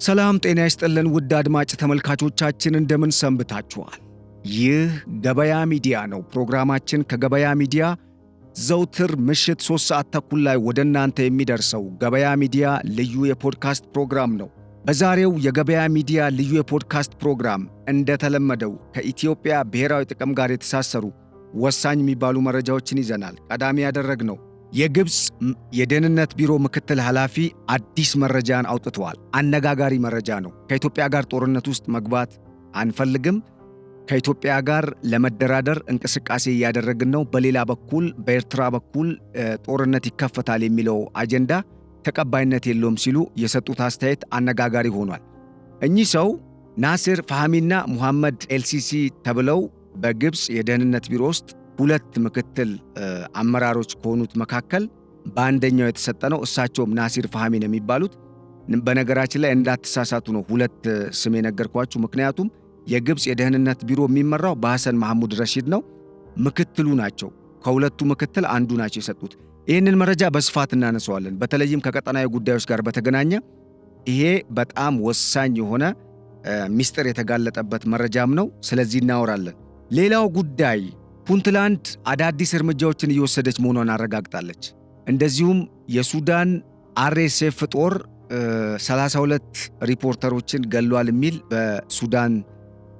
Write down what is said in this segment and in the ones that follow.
ሰላም ጤና ይስጥልን ውድ አድማጭ ተመልካቾቻችን እንደምን ሰንብታችኋል? ይህ ገበያ ሚዲያ ነው። ፕሮግራማችን ከገበያ ሚዲያ ዘውትር ምሽት 3 ሰዓት ተኩል ላይ ወደ እናንተ የሚደርሰው ገበያ ሚዲያ ልዩ የፖድካስት ፕሮግራም ነው። በዛሬው የገበያ ሚዲያ ልዩ የፖድካስት ፕሮግራም እንደተለመደው ከኢትዮጵያ ብሔራዊ ጥቅም ጋር የተሳሰሩ ወሳኝ የሚባሉ መረጃዎችን ይዘናል። ቀዳሚ ያደረግነው የግብፅ የደህንነት ቢሮ ምክትል ኃላፊ አዲስ መረጃን አውጥተዋል። አነጋጋሪ መረጃ ነው። ከኢትዮጵያ ጋር ጦርነት ውስጥ መግባት አንፈልግም፣ ከኢትዮጵያ ጋር ለመደራደር እንቅስቃሴ እያደረግን ነው፣ በሌላ በኩል በኤርትራ በኩል ጦርነት ይከፈታል የሚለው አጀንዳ ተቀባይነት የለውም ሲሉ የሰጡት አስተያየት አነጋጋሪ ሆኗል። እኚህ ሰው ናስር ፋህሚና ሙሐመድ ኤልሲሲ ተብለው በግብፅ የደህንነት ቢሮ ውስጥ ሁለት ምክትል አመራሮች ከሆኑት መካከል በአንደኛው የተሰጠ ነው። እሳቸውም ናሲር ፋህሚ ነው የሚባሉት። በነገራችን ላይ እንዳትሳሳቱ ነው ሁለት ስም የነገርኳችሁ። ምክንያቱም የግብፅ የደህንነት ቢሮ የሚመራው በሐሰን መሐሙድ ረሺድ ነው። ምክትሉ ናቸው። ከሁለቱ ምክትል አንዱ ናቸው የሰጡት። ይህንን መረጃ በስፋት እናነሳዋለን። በተለይም ከቀጠናዊ ጉዳዮች ጋር በተገናኘ ይሄ በጣም ወሳኝ የሆነ ሚስጥር የተጋለጠበት መረጃም ነው። ስለዚህ እናወራለን። ሌላው ጉዳይ ፑንትላንድ አዳዲስ እርምጃዎችን እየወሰደች መሆኗን አረጋግጣለች። እንደዚሁም የሱዳን አርኤስኤፍ ጦር 32 ሪፖርተሮችን ገሏል የሚል በሱዳን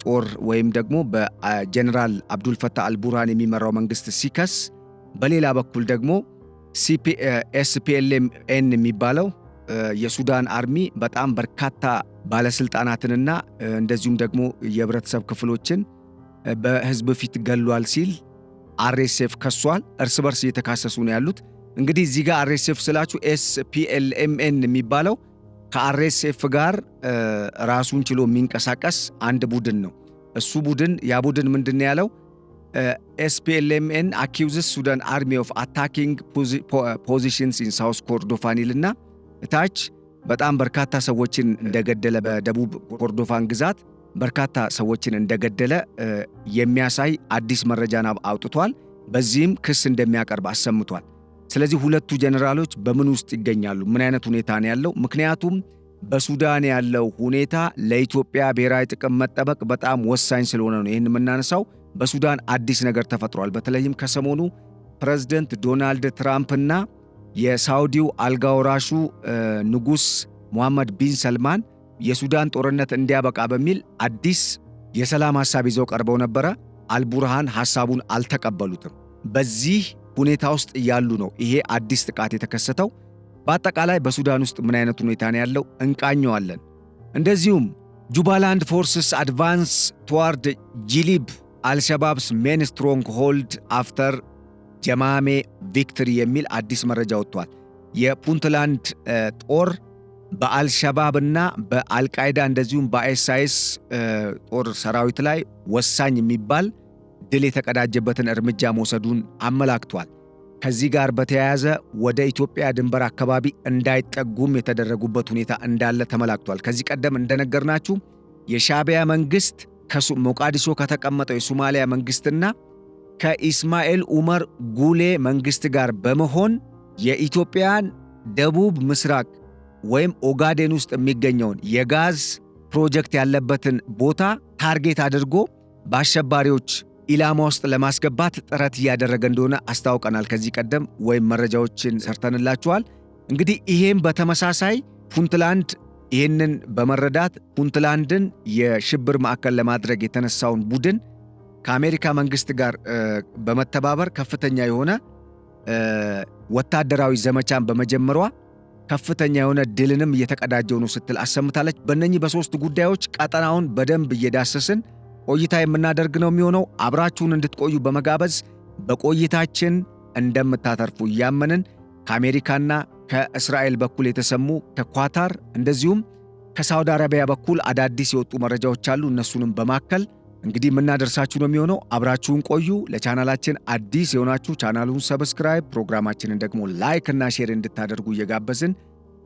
ጦር ወይም ደግሞ በጀነራል አብዱልፈታህ አልቡርሃን የሚመራው መንግስት ሲከስ፣ በሌላ በኩል ደግሞ ኤስፒኤልኤን የሚባለው የሱዳን አርሚ በጣም በርካታ ባለስልጣናትንና እንደዚሁም ደግሞ የህብረተሰብ ክፍሎችን በህዝብ ፊት ገሏል ሲል አርኤስኤፍ ከሷል። እርስ በርስ እየተካሰሱ ነው ያሉት። እንግዲህ እዚህ ጋር አርኤስኤፍ ስላችሁ ኤስፒኤልኤምኤን የሚባለው ከአርኤስኤፍ ጋር ራሱን ችሎ የሚንቀሳቀስ አንድ ቡድን ነው። እሱ ቡድን ምንድን ነው ያለው? ኤስፒኤልኤምኤን አኪውዝስ ሱዳን አርሚ ኦፍ አታኪንግ ፖዚሽንስ ኢን ሳውስ ኮርዶፋን ይልና እታች በጣም በርካታ ሰዎችን እንደገደለ በደቡብ ኮርዶፋን ግዛት በርካታ ሰዎችን እንደገደለ የሚያሳይ አዲስ መረጃን አውጥቷል። በዚህም ክስ እንደሚያቀርብ አሰምቷል። ስለዚህ ሁለቱ ጀነራሎች በምን ውስጥ ይገኛሉ? ምን አይነት ሁኔታ ነው ያለው? ምክንያቱም በሱዳን ያለው ሁኔታ ለኢትዮጵያ ብሔራዊ ጥቅም መጠበቅ በጣም ወሳኝ ስለሆነ ነው ይህን የምናነሳው። በሱዳን አዲስ ነገር ተፈጥሯል። በተለይም ከሰሞኑ ፕሬዝደንት ዶናልድ ትራምፕና የሳውዲው አልጋወራሹ ንጉሥ ሙሐመድ ቢን ሰልማን የሱዳን ጦርነት እንዲያበቃ በሚል አዲስ የሰላም ሐሳብ ይዘው ቀርበው ነበረ። አልቡርሃን ሐሳቡን አልተቀበሉትም። በዚህ ሁኔታ ውስጥ እያሉ ነው ይሄ አዲስ ጥቃት የተከሰተው። በአጠቃላይ በሱዳን ውስጥ ምን አይነት ሁኔታ ነው ያለው እንቃኘዋለን። እንደዚሁም ጁባላንድ ፎርስስ አድቫንስ ትዋርድ ጂሊብ አልሸባብስ ሜን ስትሮንግ ሆልድ አፍተር ጀማሜ ቪክትሪ የሚል አዲስ መረጃ ወጥቷል። የፑንትላንድ ጦር በአልሸባብና በአልቃይዳ እንደዚሁም በአይኤስአይኤስ ጦር ሰራዊት ላይ ወሳኝ የሚባል ድል የተቀዳጀበትን እርምጃ መውሰዱን አመላክቷል። ከዚህ ጋር በተያያዘ ወደ ኢትዮጵያ ድንበር አካባቢ እንዳይጠጉም የተደረጉበት ሁኔታ እንዳለ ተመላክቷል። ከዚህ ቀደም እንደነገርናችሁ የሻዕቢያ መንግስት ከሞቃዲሾ ከተቀመጠው የሶማሊያ መንግስትና ከኢስማኤል ኡመር ጉሌ መንግስት ጋር በመሆን የኢትዮጵያን ደቡብ ምስራቅ ወይም ኦጋዴን ውስጥ የሚገኘውን የጋዝ ፕሮጀክት ያለበትን ቦታ ታርጌት አድርጎ በአሸባሪዎች ኢላማ ውስጥ ለማስገባት ጥረት እያደረገ እንደሆነ አስታውቀናል ከዚህ ቀደም ወይም መረጃዎችን ሰርተንላችኋል። እንግዲህ ይሄም በተመሳሳይ ፑንትላንድ ይህንን በመረዳት ፑንትላንድን የሽብር ማዕከል ለማድረግ የተነሳውን ቡድን ከአሜሪካ መንግስት ጋር በመተባበር ከፍተኛ የሆነ ወታደራዊ ዘመቻን በመጀመሯ ከፍተኛ የሆነ ድልንም እየተቀዳጀው ነው ስትል አሰምታለች። በእነኚህ በሶስት ጉዳዮች ቀጠናውን በደንብ እየዳሰስን ቆይታ የምናደርግ ነው የሚሆነው። አብራችሁን እንድትቆዩ በመጋበዝ በቆይታችን እንደምታተርፉ እያመንን ከአሜሪካና ከእስራኤል በኩል የተሰሙ ከኳታር እንደዚሁም ከሳውዲ አረቢያ በኩል አዳዲስ የወጡ መረጃዎች አሉ። እነሱንም በማከል እንግዲህ የምናደርሳችሁ ነው የሚሆነው። አብራችሁን ቆዩ። ለቻናላችን አዲስ የሆናችሁ ቻናሉን ሰብስክራይብ፣ ፕሮግራማችንን ደግሞ ላይክ እና ሼር እንድታደርጉ እየጋበዝን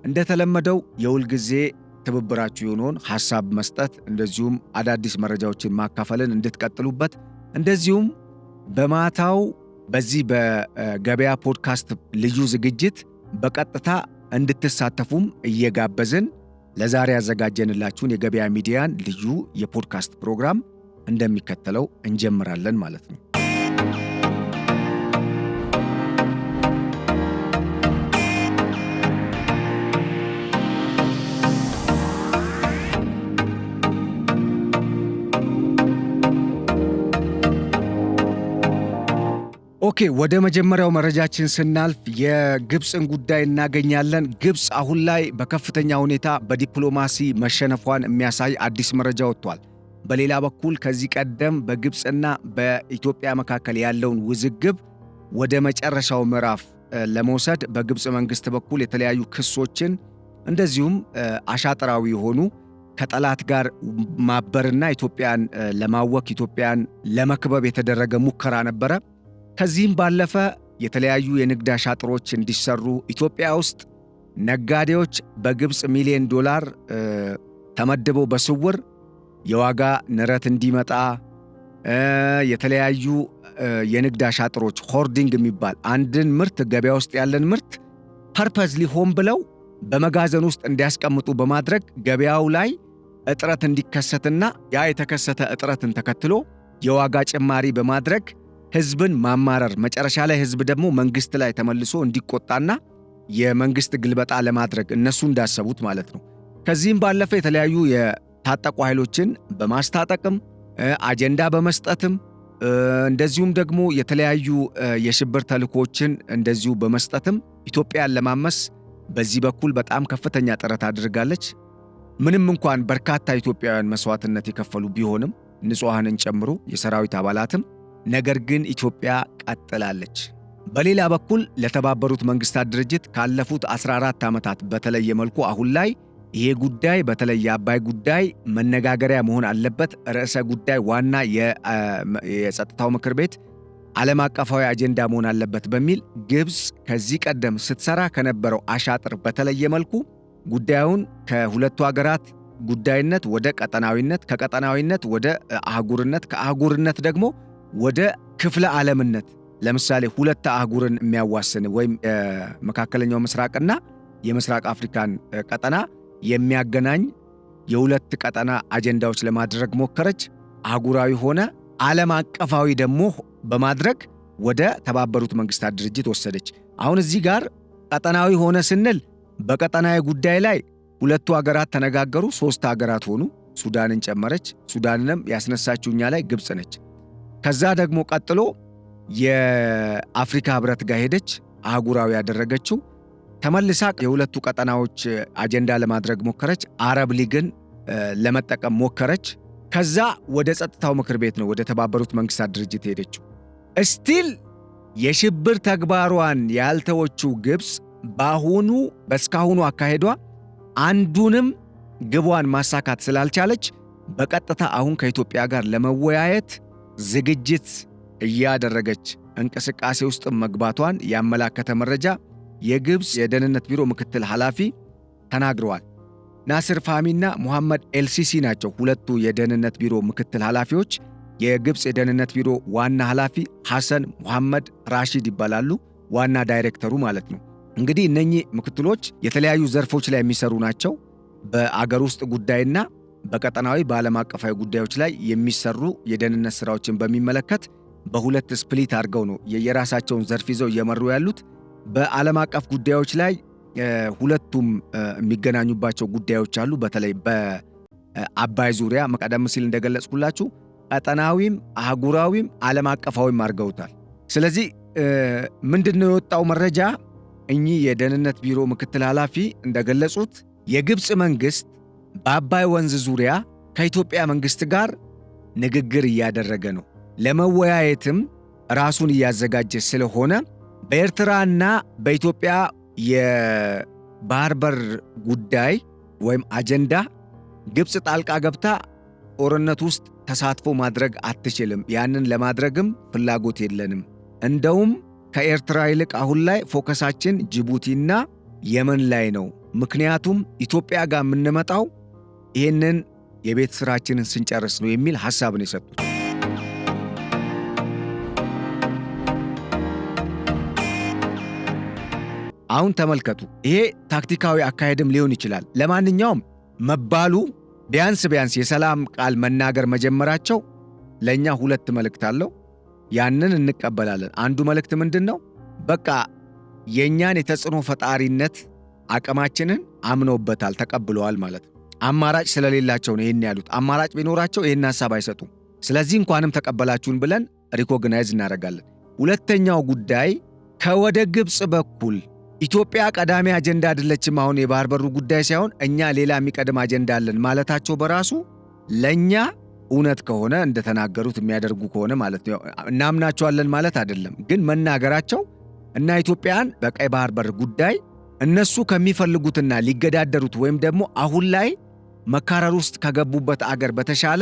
እንደተለመደው የሁልጊዜ ትብብራችሁ የሆነውን ሐሳብ መስጠት እንደዚሁም አዳዲስ መረጃዎችን ማካፈልን እንድትቀጥሉበት እንደዚሁም በማታው በዚህ በገበያ ፖድካስት ልዩ ዝግጅት በቀጥታ እንድትሳተፉም እየጋበዝን ለዛሬ ያዘጋጀንላችሁን የገበያ ሚዲያን ልዩ የፖድካስት ፕሮግራም እንደሚከተለው እንጀምራለን ማለት ነው። ኦኬ፣ ወደ መጀመሪያው መረጃችን ስናልፍ የግብፅን ጉዳይ እናገኛለን። ግብፅ አሁን ላይ በከፍተኛ ሁኔታ በዲፕሎማሲ መሸነፏን የሚያሳይ አዲስ መረጃ ወጥቷል። በሌላ በኩል ከዚህ ቀደም በግብፅና በኢትዮጵያ መካከል ያለውን ውዝግብ ወደ መጨረሻው ምዕራፍ ለመውሰድ በግብፅ መንግስት በኩል የተለያዩ ክሶችን እንደዚሁም አሻጥራዊ የሆኑ ከጠላት ጋር ማበርና ኢትዮጵያን ለማወክ ኢትዮጵያን ለመክበብ የተደረገ ሙከራ ነበረ። ከዚህም ባለፈ የተለያዩ የንግድ አሻጥሮች እንዲሰሩ ኢትዮጵያ ውስጥ ነጋዴዎች በግብፅ ሚሊዮን ዶላር ተመድበው በስውር የዋጋ ንረት እንዲመጣ የተለያዩ የንግድ አሻጥሮች ሆርዲንግ የሚባል አንድን ምርት ገበያ ውስጥ ያለን ምርት ፐርፐዝሊ ሆን ብለው በመጋዘን ውስጥ እንዲያስቀምጡ በማድረግ ገበያው ላይ እጥረት እንዲከሰትና ያ የተከሰተ እጥረትን ተከትሎ የዋጋ ጭማሪ በማድረግ ህዝብን ማማረር መጨረሻ ላይ ህዝብ ደግሞ መንግስት ላይ ተመልሶ እንዲቆጣና የመንግስት ግልበጣ ለማድረግ እነሱ እንዳሰቡት ማለት ነው። ከዚህም ባለፈ የተለያዩ የታጠቁ ኃይሎችን በማስታጠቅም አጀንዳ በመስጠትም እንደዚሁም ደግሞ የተለያዩ የሽብር ተልእኮችን እንደዚሁ በመስጠትም ኢትዮጵያን ለማመስ በዚህ በኩል በጣም ከፍተኛ ጥረት አድርጋለች። ምንም እንኳን በርካታ ኢትዮጵያውያን መስዋዕትነት የከፈሉ ቢሆንም ንጹሐንን ጨምሮ የሰራዊት አባላትም ነገር ግን ኢትዮጵያ ቀጥላለች። በሌላ በኩል ለተባበሩት መንግስታት ድርጅት ካለፉት 14 ዓመታት በተለየ መልኩ አሁን ላይ ይሄ ጉዳይ በተለይ የአባይ ጉዳይ መነጋገሪያ መሆን አለበት፣ ርዕሰ ጉዳይ ዋና የጸጥታው ምክር ቤት ዓለም አቀፋዊ አጀንዳ መሆን አለበት በሚል ግብፅ ከዚህ ቀደም ስትሰራ ከነበረው አሻጥር በተለየ መልኩ ጉዳዩን ከሁለቱ ሀገራት ጉዳይነት ወደ ቀጠናዊነት፣ ከቀጠናዊነት ወደ አህጉርነት፣ ከአህጉርነት ደግሞ ወደ ክፍለ ዓለምነት ለምሳሌ ሁለት አህጉርን የሚያዋስን ወይም የመካከለኛው ምስራቅና የምስራቅ አፍሪካን ቀጠና የሚያገናኝ የሁለት ቀጠና አጀንዳዎች ለማድረግ ሞከረች። አህጉራዊ ሆነ ዓለም አቀፋዊ ደግሞ በማድረግ ወደ ተባበሩት መንግስታት ድርጅት ወሰደች። አሁን እዚህ ጋር ቀጠናዊ ሆነ ስንል በቀጠናዊ ጉዳይ ላይ ሁለቱ ሀገራት ተነጋገሩ፣ 3 ሀገራት ሆኑ፣ ሱዳንን ጨመረች። ሱዳንንም ያስነሳችው እኛ ላይ ግብፅ ነች። ከዛ ደግሞ ቀጥሎ የአፍሪካ ህብረት ጋር ሄደች፣ አህጉራዊ ያደረገችው። ተመልሳ የሁለቱ ቀጠናዎች አጀንዳ ለማድረግ ሞከረች። አረብ ሊግን ለመጠቀም ሞከረች። ከዛ ወደ ጸጥታው ምክር ቤት ነው ወደ ተባበሩት መንግስታት ድርጅት ሄደችው። እስቲል የሽብር ተግባሯን ያልተወችው ግብፅ በእስካሁኑ አካሄዷ አንዱንም ግቧን ማሳካት ስላልቻለች በቀጥታ አሁን ከኢትዮጵያ ጋር ለመወያየት ዝግጅት እያደረገች እንቅስቃሴ ውስጥ መግባቷን ያመላከተ መረጃ የግብፅ የደህንነት ቢሮ ምክትል ኃላፊ ተናግረዋል። ናስር ፋህሚና ሙሐመድ ኤልሲሲ ናቸው ሁለቱ የደህንነት ቢሮ ምክትል ኃላፊዎች። የግብፅ የደህንነት ቢሮ ዋና ኃላፊ ሐሰን ሙሐመድ ራሺድ ይባላሉ፣ ዋና ዳይሬክተሩ ማለት ነው። እንግዲህ እነኚህ ምክትሎች የተለያዩ ዘርፎች ላይ የሚሰሩ ናቸው። በአገር ውስጥ ጉዳይና በቀጠናዊ በዓለም አቀፋዊ ጉዳዮች ላይ የሚሰሩ የደህንነት ስራዎችን በሚመለከት በሁለት ስፕሊት አድርገው ነው የየራሳቸውን ዘርፍ ይዘው እየመሩ ያሉት። በዓለም አቀፍ ጉዳዮች ላይ ሁለቱም የሚገናኙባቸው ጉዳዮች አሉ። በተለይ በአባይ ዙሪያ ቀደም ሲል እንደገለጽኩላችሁ ቀጠናዊም አህጉራዊም ዓለም አቀፋዊም አድርገውታል። ስለዚህ ምንድነው የወጣው መረጃ? እኚህ የደህንነት ቢሮ ምክትል ኃላፊ እንደገለጹት የግብፅ መንግስት በአባይ ወንዝ ዙሪያ ከኢትዮጵያ መንግስት ጋር ንግግር እያደረገ ነው። ለመወያየትም ራሱን እያዘጋጀ ስለሆነ በኤርትራና በኢትዮጵያ የባህር በር ጉዳይ ወይም አጀንዳ ግብፅ ጣልቃ ገብታ ጦርነት ውስጥ ተሳትፎ ማድረግ አትችልም። ያንን ለማድረግም ፍላጎት የለንም። እንደውም ከኤርትራ ይልቅ አሁን ላይ ፎከሳችን ጅቡቲና የመን ላይ ነው። ምክንያቱም ኢትዮጵያ ጋር የምንመጣው ይህንን የቤት ስራችንን ስንጨርስ ነው የሚል ሐሳብን የሰጡት። አሁን ተመልከቱ። ይሄ ታክቲካዊ አካሄድም ሊሆን ይችላል። ለማንኛውም መባሉ ቢያንስ የሰላም ቃል መናገር መጀመራቸው ለእኛ ሁለት መልእክት አለው። ያንን እንቀበላለን። አንዱ መልእክት ምንድን ነው? በቃ የእኛን የተጽዕኖ ፈጣሪነት አቅማችንን አምነውበታል፣ ተቀብለዋል ማለት ነው። አማራጭ ስለሌላቸው ነው ይህን ያሉት። አማራጭ ቢኖራቸው ይህን ሐሳብ አይሰጡም። ስለዚህ እንኳንም ተቀበላችሁን ብለን ሪኮግናይዝ እናደርጋለን። ሁለተኛው ጉዳይ ከወደ ግብፅ በኩል ኢትዮጵያ ቀዳሚ አጀንዳ አይደለችም፣ አሁን የባህር በሩ ጉዳይ ሳይሆን እኛ ሌላ የሚቀድም አጀንዳ አለን ማለታቸው በራሱ ለእኛ እውነት ከሆነ እንደተናገሩት የሚያደርጉ ከሆነ ማለት ነው እናምናቸዋለን ማለት አይደለም። ግን መናገራቸው እና ኢትዮጵያን በቀይ ባህር በር ጉዳይ እነሱ ከሚፈልጉትና ሊገዳደሩት ወይም ደግሞ አሁን ላይ መካረር ውስጥ ከገቡበት አገር በተሻለ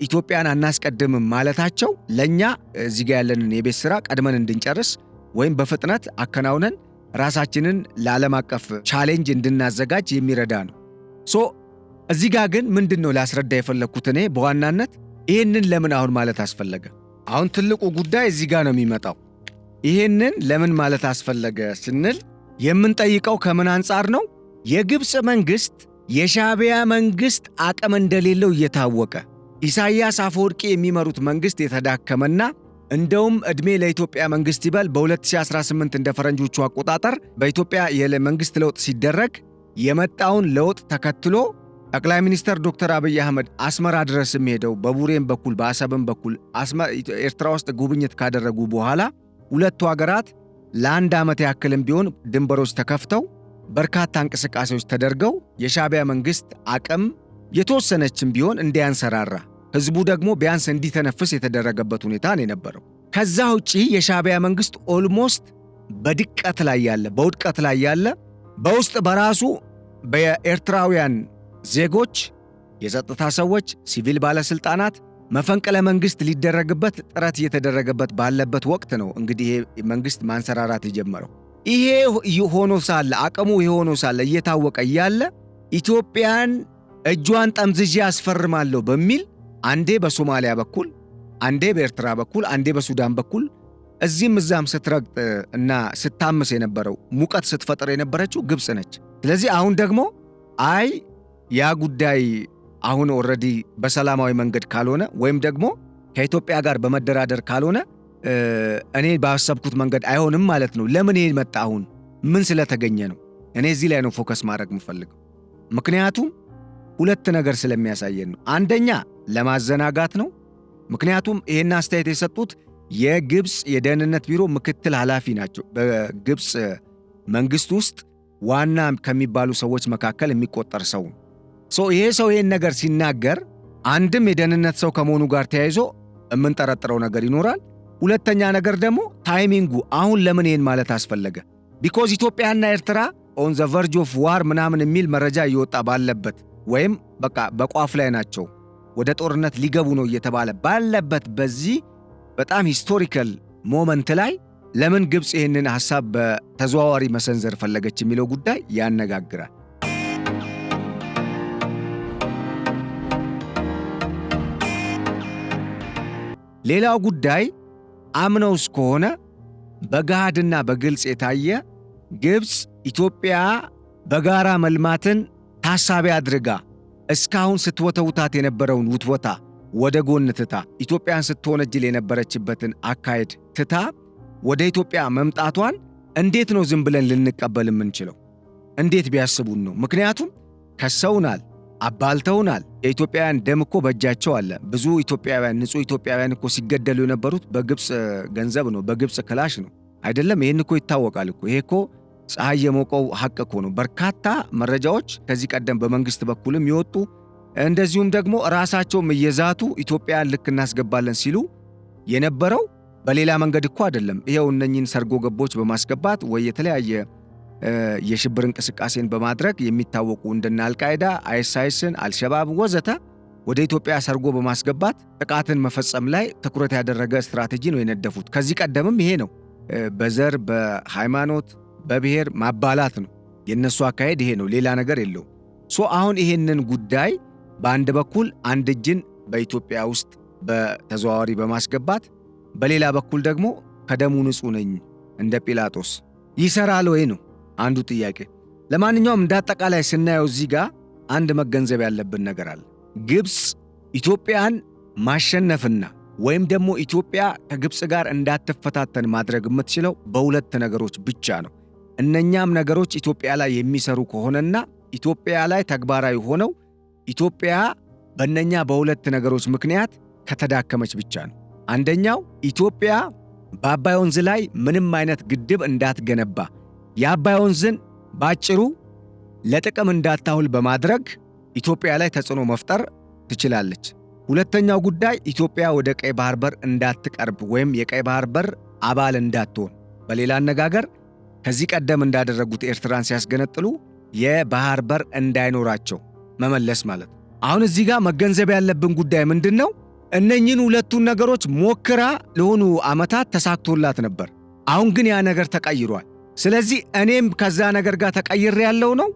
ኢትዮጵያን አናስቀድምም ማለታቸው ለእኛ እዚህ ጋር ያለንን የቤት ሥራ ቀድመን እንድንጨርስ ወይም በፍጥነት አከናውነን ራሳችንን ለዓለም አቀፍ ቻሌንጅ እንድናዘጋጅ የሚረዳ ነው። እዚህ ጋር ግን ምንድን ነው ላስረዳ የፈለግኩት እኔ በዋናነት ይህንን ለምን አሁን ማለት አስፈለገ? አሁን ትልቁ ጉዳይ እዚህ ጋር ነው የሚመጣው። ይህንን ለምን ማለት አስፈለገ ስንል የምንጠይቀው ከምን አንጻር ነው? የግብፅ መንግሥት የሻዕቢያ መንግሥት አቅም እንደሌለው እየታወቀ ኢሳይያስ አፈወርቂ የሚመሩት መንግሥት የተዳከመና እንደውም ዕድሜ ለኢትዮጵያ መንግሥት ይበል በ2018 እንደ ፈረንጆቹ አቆጣጠር በኢትዮጵያ የመንግሥት ለውጥ ሲደረግ የመጣውን ለውጥ ተከትሎ ጠቅላይ ሚኒስትር ዶክተር አብይ አህመድ አስመራ ድረስ ሄደው በቡሬም በኩል በአሰብም በኩል ኤርትራ ውስጥ ጉብኝት ካደረጉ በኋላ ሁለቱ ሀገራት ለአንድ ዓመት ያክልም ቢሆን ድንበሮች ተከፍተው በርካታ እንቅስቃሴዎች ተደርገው የሻዕቢያ መንግሥት አቅም የተወሰነችም ቢሆን እንዲያንሰራራ ሕዝቡ ደግሞ ቢያንስ እንዲተነፍስ የተደረገበት ሁኔታ ነው የነበረው። ከዛ ውጪ የሻዕቢያ መንግሥት ኦልሞስት በድቀት ላይ ያለ በውድቀት ላይ ያለ በውስጥ በራሱ በኤርትራውያን ዜጎች፣ የጸጥታ ሰዎች፣ ሲቪል ባለሥልጣናት መፈንቅለ መንግሥት ሊደረግበት ጥረት እየተደረገበት ባለበት ወቅት ነው እንግዲህ ይሄ መንግሥት ማንሰራራት የጀመረው። ይሄ ሆኖ ሳለ አቅሙ ሆኖ ሳለ እየታወቀ እያለ ኢትዮጵያን እጇን ጠምዝዤ አስፈርማለሁ በሚል አንዴ በሶማሊያ በኩል አንዴ በኤርትራ በኩል አንዴ በሱዳን በኩል እዚህም እዛም ስትረግጥ እና ስታምስ የነበረው ሙቀት ስትፈጥር የነበረችው ግብፅ ነች። ስለዚህ አሁን ደግሞ አይ ያ ጉዳይ አሁን ኦልሬዲ በሰላማዊ መንገድ ካልሆነ ወይም ደግሞ ከኢትዮጵያ ጋር በመደራደር ካልሆነ እኔ ባሰብኩት መንገድ አይሆንም ማለት ነው። ለምን ይሄ መጣ? አሁን ምን ስለተገኘ ነው? እኔ እዚህ ላይ ነው ፎከስ ማድረግ የምፈልገው። ምክንያቱም ሁለት ነገር ስለሚያሳየን ነው። አንደኛ ለማዘናጋት ነው። ምክንያቱም ይሄን አስተያየት የሰጡት የግብፅ የደህንነት ቢሮ ምክትል ኃላፊ ናቸው። በግብፅ መንግሥት ውስጥ ዋና ከሚባሉ ሰዎች መካከል የሚቆጠር ሰው ነው። ይሄ ሰው ይሄን ነገር ሲናገር አንድም የደህንነት ሰው ከመሆኑ ጋር ተያይዞ የምንጠረጥረው ነገር ይኖራል። ሁለተኛ ነገር ደግሞ ታይሚንጉ አሁን ለምን ይሄን ማለት አስፈለገ? ቢኮዝ ኢትዮጵያና ኤርትራ ኦን ዘ ቨርጅ ኦፍ ዋር ምናምን የሚል መረጃ እየወጣ ባለበት ወይም በቃ በቋፍ ላይ ናቸው ወደ ጦርነት ሊገቡ ነው እየተባለ ባለበት በዚህ በጣም ሂስቶሪካል ሞመንት ላይ ለምን ግብፅ ይህንን ሐሳብ በተዘዋዋሪ መሰንዘር ፈለገች የሚለው ጉዳይ ያነጋግራል። ሌላው ጉዳይ አምነውስ ከሆነ በገሃድና በግልጽ የታየ ግብፅ ኢትዮጵያ በጋራ መልማትን ታሳቢ አድርጋ እስካሁን ስትወተውታት የነበረውን ውትወታ ወደ ጎን ትታ ኢትዮጵያን ስትወነጅል የነበረችበትን አካሄድ ትታ ወደ ኢትዮጵያ መምጣቷን እንዴት ነው ዝም ብለን ልንቀበል የምንችለው? እንዴት ቢያስቡን ነው? ምክንያቱም ከሰውናል፣ አባልተውናል። የኢትዮጵያውያን ደም እኮ በእጃቸው አለ። ብዙ ኢትዮጵያውያን ንጹህ ኢትዮጵያውያን እኮ ሲገደሉ የነበሩት በግብፅ ገንዘብ ነው፣ በግብፅ ክላሽ ነው አይደለም? ይህን እኮ ይታወቃል እኮ። ይሄ እኮ ፀሐይ የሞቀው ሐቅ እኮ ነው። በርካታ መረጃዎች ከዚህ ቀደም በመንግሥት በኩልም ይወጡ እንደዚሁም ደግሞ ራሳቸውም እየዛቱ ኢትዮጵያን ልክ እናስገባለን ሲሉ የነበረው በሌላ መንገድ እኮ አይደለም። ይሄው እነኚህን ሰርጎ ገቦች በማስገባት ወይ የተለያየ የሽብር እንቅስቃሴን በማድረግ የሚታወቁ እንደነ አልቃይዳ፣ አይኤስአይስን፣ አልሸባብ ወዘተ ወደ ኢትዮጵያ ሰርጎ በማስገባት ጥቃትን መፈጸም ላይ ትኩረት ያደረገ ስትራቴጂ ነው የነደፉት። ከዚህ ቀደምም ይሄ ነው። በዘር በሃይማኖት በብሔር ማባላት ነው የነሱ አካሄድ። ይሄ ነው፣ ሌላ ነገር የለውም። አሁን ይሄንን ጉዳይ በአንድ በኩል አንድ እጅን በኢትዮጵያ ውስጥ በተዘዋዋሪ በማስገባት በሌላ በኩል ደግሞ ከደሙ ንጹሕ ነኝ እንደ ጲላጦስ ይሰራል ወይ ነው አንዱ ጥያቄ። ለማንኛውም እንዳጠቃላይ ስናየው እዚህ ጋር አንድ መገንዘብ ያለብን ነገር አለ። ግብፅ ኢትዮጵያን ማሸነፍና ወይም ደግሞ ኢትዮጵያ ከግብፅ ጋር እንዳትፈታተን ማድረግ የምትችለው በሁለት ነገሮች ብቻ ነው። እነኛም ነገሮች ኢትዮጵያ ላይ የሚሰሩ ከሆነና ኢትዮጵያ ላይ ተግባራዊ ሆነው ኢትዮጵያ በእነኛ በሁለት ነገሮች ምክንያት ከተዳከመች ብቻ ነው። አንደኛው ኢትዮጵያ በአባይ ወንዝ ላይ ምንም አይነት ግድብ እንዳትገነባ፣ የአባይ ወንዝን ባጭሩ ለጥቅም እንዳታውል በማድረግ ኢትዮጵያ ላይ ተጽዕኖ መፍጠር ትችላለች። ሁለተኛው ጉዳይ ኢትዮጵያ ወደ ቀይ ባህር በር እንዳትቀርብ ወይም የቀይ ባህር በር አባል እንዳትሆን፣ በሌላ አነጋገር ከዚህ ቀደም እንዳደረጉት ኤርትራን ሲያስገነጥሉ የባህር በር እንዳይኖራቸው መመለስ ማለት ነው። አሁን እዚህ ጋር መገንዘብ ያለብን ጉዳይ ምንድን ነው? እነኚህን ሁለቱን ነገሮች ሞክራ ለሆኑ ዓመታት ተሳክቶላት ነበር። አሁን ግን ያ ነገር ተቀይሯል። ስለዚህ እኔም ከዛ ነገር ጋር ተቀይሬ ያለው ነው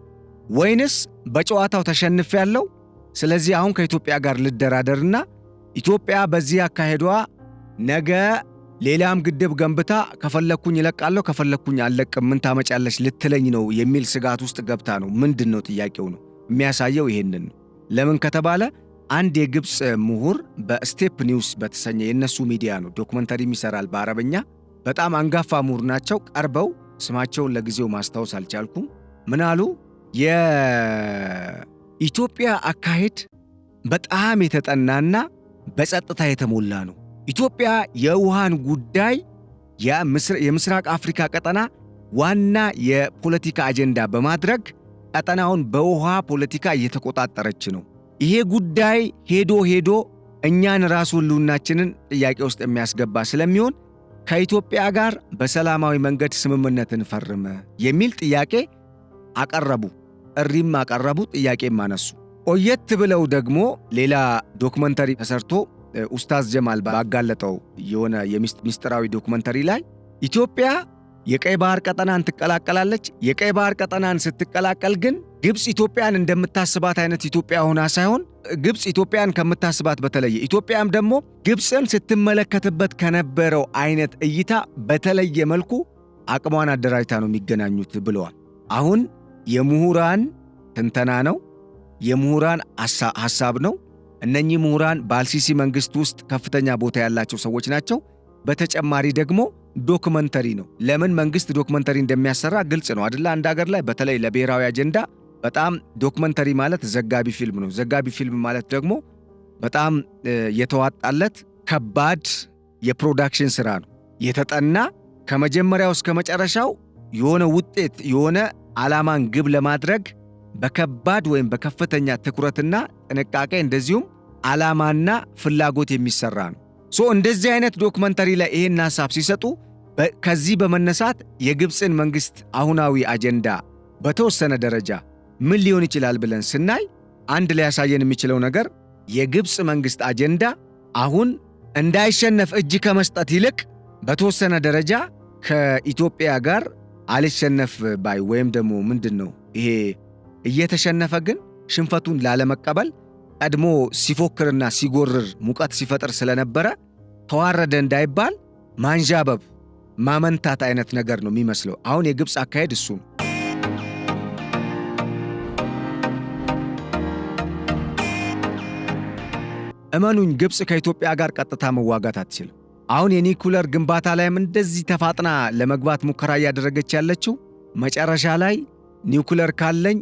ወይንስ በጨዋታው ተሸንፌ ያለው? ስለዚህ አሁን ከኢትዮጵያ ጋር ልደራደርና ኢትዮጵያ በዚህ አካሄዷ ነገ ሌላም ግድብ ገንብታ ከፈለኩኝ ይለቃለሁ ከፈለኩኝ አልለቅም ምን ታመጫለሽ ልትለኝ ነው የሚል ስጋት ውስጥ ገብታ ነው። ምንድን ነው ጥያቄው ነው የሚያሳየው ይሄንን ነው። ለምን ከተባለ አንድ የግብፅ ምሁር በስቴፕ ኒውስ በተሰኘ የነሱ ሚዲያ ነው ዶክመንተሪም ይሰራል በአረበኛ። በጣም አንጋፋ ምሁር ናቸው። ቀርበው ስማቸውን ለጊዜው ማስታወስ አልቻልኩም። ምን አሉ? የኢትዮጵያ አካሄድ በጣም የተጠናና በጸጥታ የተሞላ ነው። ኢትዮጵያ የውሃን ጉዳይ የምስራቅ አፍሪካ ቀጠና ዋና የፖለቲካ አጀንዳ በማድረግ ቀጠናውን በውሃ ፖለቲካ እየተቆጣጠረች ነው። ይሄ ጉዳይ ሄዶ እኛን ራሱ ህልውናችንን ጥያቄ ውስጥ የሚያስገባ ስለሚሆን ከኢትዮጵያ ጋር በሰላማዊ መንገድ ስምምነት እንፈርም የሚል ጥያቄ አቀረቡ። እሪም አቀረቡ፣ ጥያቄም አነሱ። ቆየት ብለው ደግሞ ሌላ ዶክመንተሪ ተሰርቶ ኡስታዝ ጀማል ባጋለጠው የሆነ የሚስጥራዊ ዶክመንተሪ ላይ ኢትዮጵያ የቀይ ባህር ቀጠናን ትቀላቀላለች። የቀይ ባህር ቀጠናን ስትቀላቀል ግን ግብፅ ኢትዮጵያን እንደምታስባት አይነት ኢትዮጵያ ሆና ሳይሆን ግብፅ ኢትዮጵያን ከምታስባት በተለየ ኢትዮጵያም ደግሞ ግብፅን ስትመለከትበት ከነበረው አይነት እይታ በተለየ መልኩ አቅሟን አደራጅታ ነው የሚገናኙት ብለዋል። አሁን የምሁራን ትንተና ነው፣ የምሁራን ሐሳብ ነው። እነኚህ ምሁራን በአልሲሲ መንግስት ውስጥ ከፍተኛ ቦታ ያላቸው ሰዎች ናቸው። በተጨማሪ ደግሞ ዶክመንተሪ ነው። ለምን መንግስት ዶክመንተሪ እንደሚያሰራ ግልጽ ነው አይደል? አንድ ሀገር ላይ በተለይ ለብሔራዊ አጀንዳ በጣም ዶክመንተሪ ማለት ዘጋቢ ፊልም ነው። ዘጋቢ ፊልም ማለት ደግሞ በጣም የተዋጣለት ከባድ የፕሮዳክሽን ስራ ነው። የተጠና ከመጀመሪያው እስከ መጨረሻው የሆነ ውጤት የሆነ ዓላማን ግብ ለማድረግ በከባድ ወይም በከፍተኛ ትኩረትና ጥንቃቄ እንደዚሁም ዓላማና ፍላጎት የሚሰራ ነው። እንደዚህ አይነት ዶክመንተሪ ላይ ይሄን ሐሳብ ሲሰጡ ከዚህ በመነሳት የግብፅን መንግስት አሁናዊ አጀንዳ በተወሰነ ደረጃ ምን ሊሆን ይችላል ብለን ስናይ አንድ ላይ ያሳየን የሚችለው ነገር የግብፅ መንግስት አጀንዳ አሁን እንዳይሸነፍ እጅ ከመስጠት ይልቅ በተወሰነ ደረጃ ከኢትዮጵያ ጋር አልሸነፍ ባይ ወይም ደግሞ ምንድነው ይሄ እየተሸነፈ ግን ሽንፈቱን ላለመቀበል ቀድሞ ሲፎክርና ሲጎርር ሙቀት ሲፈጥር ስለነበረ ተዋረደ እንዳይባል ማንዣበብ ማመንታት አይነት ነገር ነው የሚመስለው። አሁን የግብፅ አካሄድ እሱ ነው። እመኑኝ ግብፅ ከኢትዮጵያ ጋር ቀጥታ መዋጋት አትችልም። አሁን የኒኩለር ግንባታ ላይም እንደዚህ ተፋጥና ለመግባት ሙከራ እያደረገች ያለችው መጨረሻ ላይ ኒኩለር ካለኝ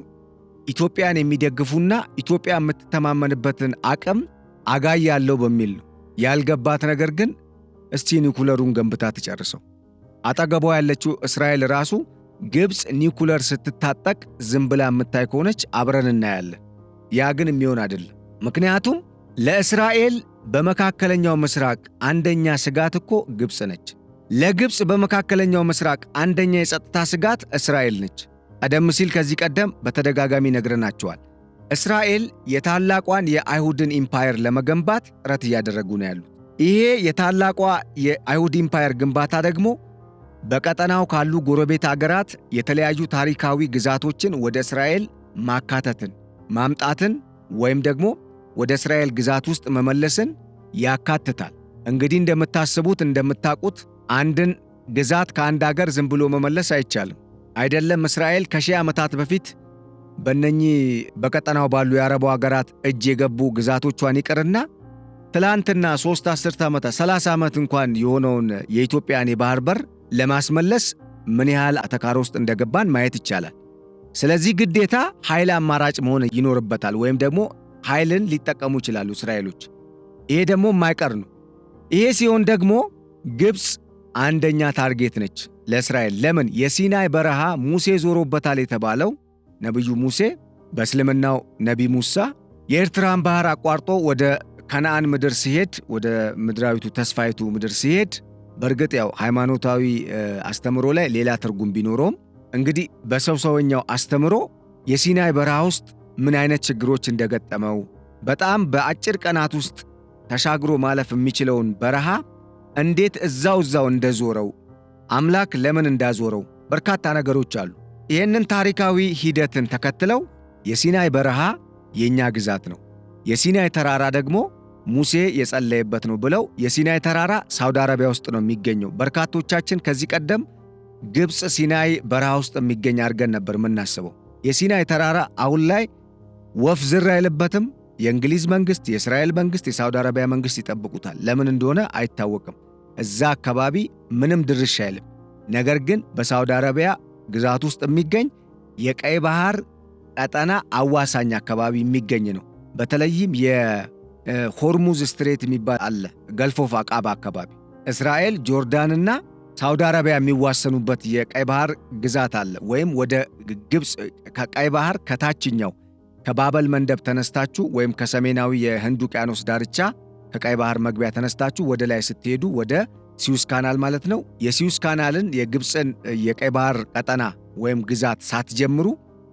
ኢትዮጵያን የሚደግፉና ኢትዮጵያ የምትተማመንበትን አቅም አጋይ ያለው በሚል ነው። ያልገባት ነገር ግን እስቲ ኒኩለሩን ገንብታ ትጨርሰው። አጠገቧ ያለችው እስራኤል ራሱ ግብፅ ኒኩለር ስትታጠቅ ዝም ብላ የምታይ ከሆነች አብረን እናያለን። ያ ግን የሚሆን አይደለም። ምክንያቱም ለእስራኤል በመካከለኛው ምስራቅ አንደኛ ስጋት እኮ ግብፅ ነች። ለግብፅ በመካከለኛው ምስራቅ አንደኛ የጸጥታ ስጋት እስራኤል ነች። ቀደም ሲል ከዚህ ቀደም በተደጋጋሚ ነግረናቸዋል። እስራኤል የታላቋን የአይሁድን ኢምፓየር ለመገንባት ጥረት እያደረጉ ነው ያሉት። ይሄ የታላቋ የአይሁድ ኢምፓየር ግንባታ ደግሞ በቀጠናው ካሉ ጎረቤት አገራት የተለያዩ ታሪካዊ ግዛቶችን ወደ እስራኤል ማካተትን ማምጣትን ወይም ደግሞ ወደ እስራኤል ግዛት ውስጥ መመለስን ያካትታል። እንግዲህ እንደምታስቡት እንደምታውቁት አንድን ግዛት ከአንድ አገር ዝም ብሎ መመለስ አይቻልም። አይደለም እስራኤል ከሺህ ዓመታት በፊት በእነኚህ በቀጠናው ባሉ የአረቡ ሀገራት እጅ የገቡ ግዛቶቿን ይቅርና ትላንትና 3 10 ዓመታት 30 ዓመት እንኳን የሆነውን የኢትዮጵያን የባህር በር ለማስመለስ ምን ያህል አተካሮ ውስጥ እንደገባን ማየት ይቻላል። ስለዚህ ግዴታ ኃይል አማራጭ መሆን ይኖርበታል፣ ወይም ደግሞ ኃይልን ሊጠቀሙ ይችላሉ እስራኤሎች። ይሄ ደግሞ የማይቀር ነው። ይሄ ሲሆን ደግሞ ግብፅ አንደኛ ታርጌት ነች ለእስራኤል። ለምን? የሲናይ በረሃ ሙሴ ዞሮበታል የተባለው ነቢዩ ሙሴ በእስልምናው ነቢ ሙሳ የኤርትራን ባህር አቋርጦ ወደ ከነዓን ምድር ሲሄድ፣ ወደ ምድራዊቱ ተስፋይቱ ምድር ሲሄድ፣ በእርግጥ ያው ሃይማኖታዊ አስተምሮ ላይ ሌላ ትርጉም ቢኖረውም እንግዲህ በሰውኛው አስተምሮ የሲናይ በረሃ ውስጥ ምን አይነት ችግሮች እንደገጠመው፣ በጣም በአጭር ቀናት ውስጥ ተሻግሮ ማለፍ የሚችለውን በረሃ እንዴት እዛው እንደዞረው፣ አምላክ ለምን እንዳዞረው በርካታ ነገሮች አሉ። ይህንን ታሪካዊ ሂደትን ተከትለው የሲናይ በረሃ የኛ ግዛት ነው፣ የሲናይ ተራራ ደግሞ ሙሴ የጸለየበት ነው ብለው፣ የሲናይ ተራራ ሳውዲ አረቢያ ውስጥ ነው የሚገኘው። በርካቶቻችን ከዚህ ቀደም ግብፅ ሲናይ በረሃ ውስጥ የሚገኝ አድርገን ነበር የምናስበው። የሲናይ ተራራ አሁን ላይ ወፍ ዝር አይልበትም። የእንግሊዝ መንግስት፣ የእስራኤል መንግስት፣ የሳውዲ አረቢያ መንግስት ይጠብቁታል። ለምን እንደሆነ አይታወቅም። እዛ አካባቢ ምንም ድርሽ አይልም። ነገር ግን በሳውዲ አረቢያ ግዛት ውስጥ የሚገኝ የቀይ ባህር ቀጠና አዋሳኝ አካባቢ የሚገኝ ነው። በተለይም የሆርሙዝ ስትሬት የሚባል አለ፣ ገልፍ ኦፍ አቃባ አካባቢ እስራኤል፣ ጆርዳንና ሳውዲ አረቢያ የሚዋሰኑበት የቀይ ባህር ግዛት አለ። ወይም ወደ ግብፅ ከቀይ ባህር ከታችኛው ከባበል መንደብ ተነስታችሁ ወይም ከሰሜናዊ የህንድ ውቅያኖስ ዳርቻ ከቀይ ባህር መግቢያ ተነስታችሁ ወደ ላይ ስትሄዱ ወደ ሲዩስ ካናል ማለት ነው። የሲዩስ ካናልን የግብፅን የቀይ ባህር ቀጠና ወይም ግዛት ሳትጀምሩ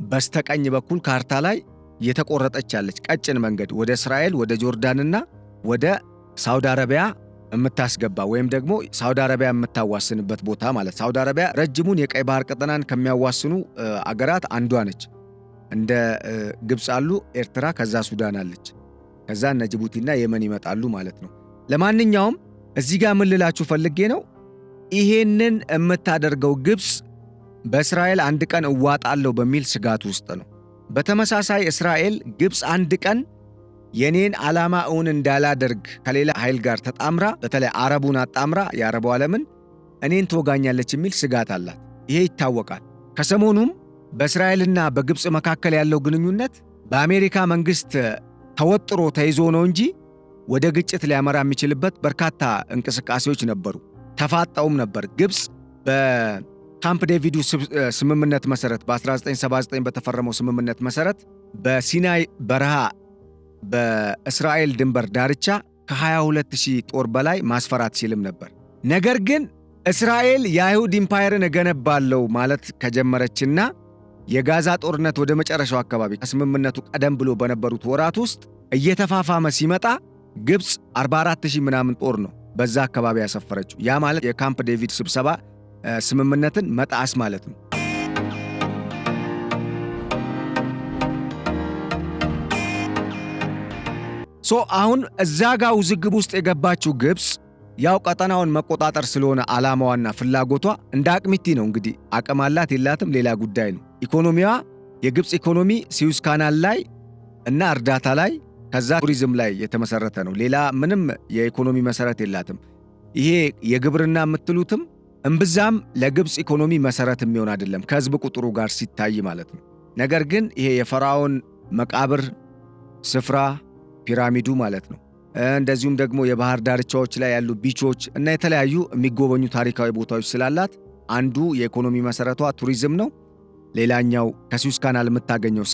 በስተቀኝ በኩል ካርታ ላይ የተቆረጠች ያለች ቀጭን መንገድ ወደ እስራኤል፣ ወደ ጆርዳንና ወደ ሳውዲ አረቢያ የምታስገባ ወይም ደግሞ ሳውዲ አረቢያ የምታዋስንበት ቦታ ማለት። ሳውዲ አረቢያ ረጅሙን የቀይ ባህር ቀጠናን ከሚያዋስኑ አገራት አንዷ ነች። እንደ ግብፅ አሉ፣ ኤርትራ፣ ከዛ ሱዳን አለች፣ ከዛ እነ ጅቡቲና የመን ይመጣሉ ማለት ነው። ለማንኛውም እዚህ ጋር ምን ልላችሁ ፈልጌ ነው፣ ይሄንን የምታደርገው ግብፅ በእስራኤል አንድ ቀን እዋጣለሁ በሚል ስጋት ውስጥ ነው። በተመሳሳይ እስራኤል ግብፅ አንድ ቀን የኔን ዓላማ እውን እንዳላደርግ ከሌላ ኃይል ጋር ተጣምራ፣ በተለይ አረቡን አጣምራ የአረቡ ዓለምን እኔን ትወጋኛለች የሚል ስጋት አላት። ይሄ ይታወቃል። ከሰሞኑም በእስራኤልና በግብፅ መካከል ያለው ግንኙነት በአሜሪካ መንግስት ተወጥሮ ተይዞ ነው እንጂ ወደ ግጭት ሊያመራ የሚችልበት በርካታ እንቅስቃሴዎች ነበሩ። ተፋጣውም ነበር። ግብፅ በካምፕ ዴቪዱ ስምምነት መሰረት በ1979 በተፈረመው ስምምነት መሰረት በሲናይ በረሃ በእስራኤል ድንበር ዳርቻ ከ22,000 ጦር በላይ ማስፈር አትችልም ነበር። ነገር ግን እስራኤል የአይሁድ ኢምፓየርን እገነባለሁ ማለት ከጀመረችና የጋዛ ጦርነት ወደ መጨረሻው አካባቢ ከስምምነቱ ቀደም ብሎ በነበሩት ወራት ውስጥ እየተፋፋመ ሲመጣ ግብፅ 44,000 ምናምን ጦር ነው በዛ አካባቢ ያሰፈረችው። ያ ማለት የካምፕ ዴቪድ ስብሰባ ስምምነትን መጣስ ማለት ነው። አሁን እዛ ጋር ውዝግብ ውስጥ የገባችው ግብፅ ያው ቀጠናውን መቆጣጠር ስለሆነ ዓላማዋና ፍላጎቷ እንደ አቅሚቲ ነው። እንግዲህ አቅም አላት የላትም ሌላ ጉዳይ ነው። ኢኮኖሚዋ የግብፅ ኢኮኖሚ ሲዩስ ካናል ላይ እና እርዳታ ላይ ከዛ ቱሪዝም ላይ የተመሰረተ ነው። ሌላ ምንም የኢኮኖሚ መሰረት የላትም። ይሄ የግብርና የምትሉትም እምብዛም ለግብፅ ኢኮኖሚ መሰረት የሚሆን አይደለም ከህዝብ ቁጥሩ ጋር ሲታይ ማለት ነው። ነገር ግን ይሄ የፈርዖን መቃብር ስፍራ ፒራሚዱ ማለት ነው፣ እንደዚሁም ደግሞ የባህር ዳርቻዎች ላይ ያሉ ቢቾች እና የተለያዩ የሚጎበኙ ታሪካዊ ቦታዎች ስላላት አንዱ የኢኮኖሚ መሰረቷ ቱሪዝም ነው። ሌላኛው ከሲዩስ ካናል የምታገኘው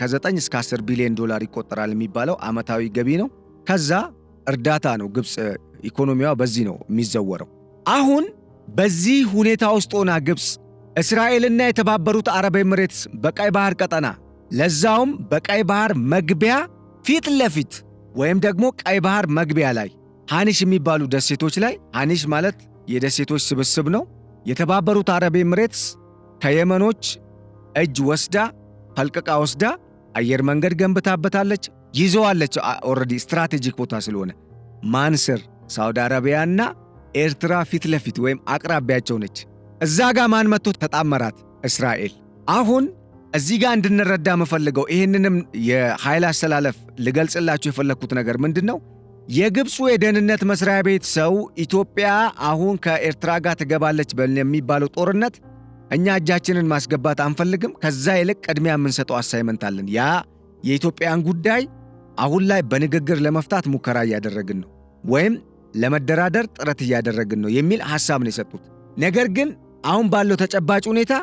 ከ9 እስከ 10 ቢሊዮን ዶላር ይቆጠራል የሚባለው ዓመታዊ ገቢ ነው። ከዛ እርዳታ ነው። ግብፅ ኢኮኖሚዋ በዚህ ነው የሚዘወረው። አሁን በዚህ ሁኔታ ውስጥ ሆና ግብፅ እስራኤልና የተባበሩት አረብ ኤምሬትስ በቀይ ባህር ቀጠና ለዛውም በቀይ ባህር መግቢያ ፊት ለፊት ወይም ደግሞ ቀይ ባህር መግቢያ ላይ ሃኒሽ የሚባሉ ደሴቶች ላይ፣ ሃኒሽ ማለት የደሴቶች ስብስብ ነው። የተባበሩት አረብ ኤምሬትስ ከየመኖች እጅ ወስዳ ፈልቅቃ ወስዳ አየር መንገድ ገንብታበታለች፣ ይዘዋለች። ኦልሬዲ ስትራቴጂክ ቦታ ስለሆነ ማንስር ሳውዲ አረቢያና ኤርትራ ፊት ለፊት ወይም አቅራቢያቸው ነች። እዛ ጋር ማን መጥቶ ተጣመራት? እስራኤል። አሁን እዚህ ጋር እንድንረዳ የምፈልገው ይህንንም የኃይል አስተላለፍ ልገልጽላችሁ የፈለግኩት ነገር ምንድን ነው? የግብፁ የደህንነት መስሪያ ቤት ሰው ኢትዮጵያ አሁን ከኤርትራ ጋር ትገባለች የሚባለው ጦርነት እኛ እጃችንን ማስገባት አንፈልግም፣ ከዛ ይልቅ ቅድሚያ የምንሰጠው አሳይመንት አለን። ያ የኢትዮጵያን ጉዳይ አሁን ላይ በንግግር ለመፍታት ሙከራ እያደረግን ነው ወይም ለመደራደር ጥረት እያደረግን ነው የሚል ሐሳብ ነው የሰጡት። ነገር ግን አሁን ባለው ተጨባጭ ሁኔታ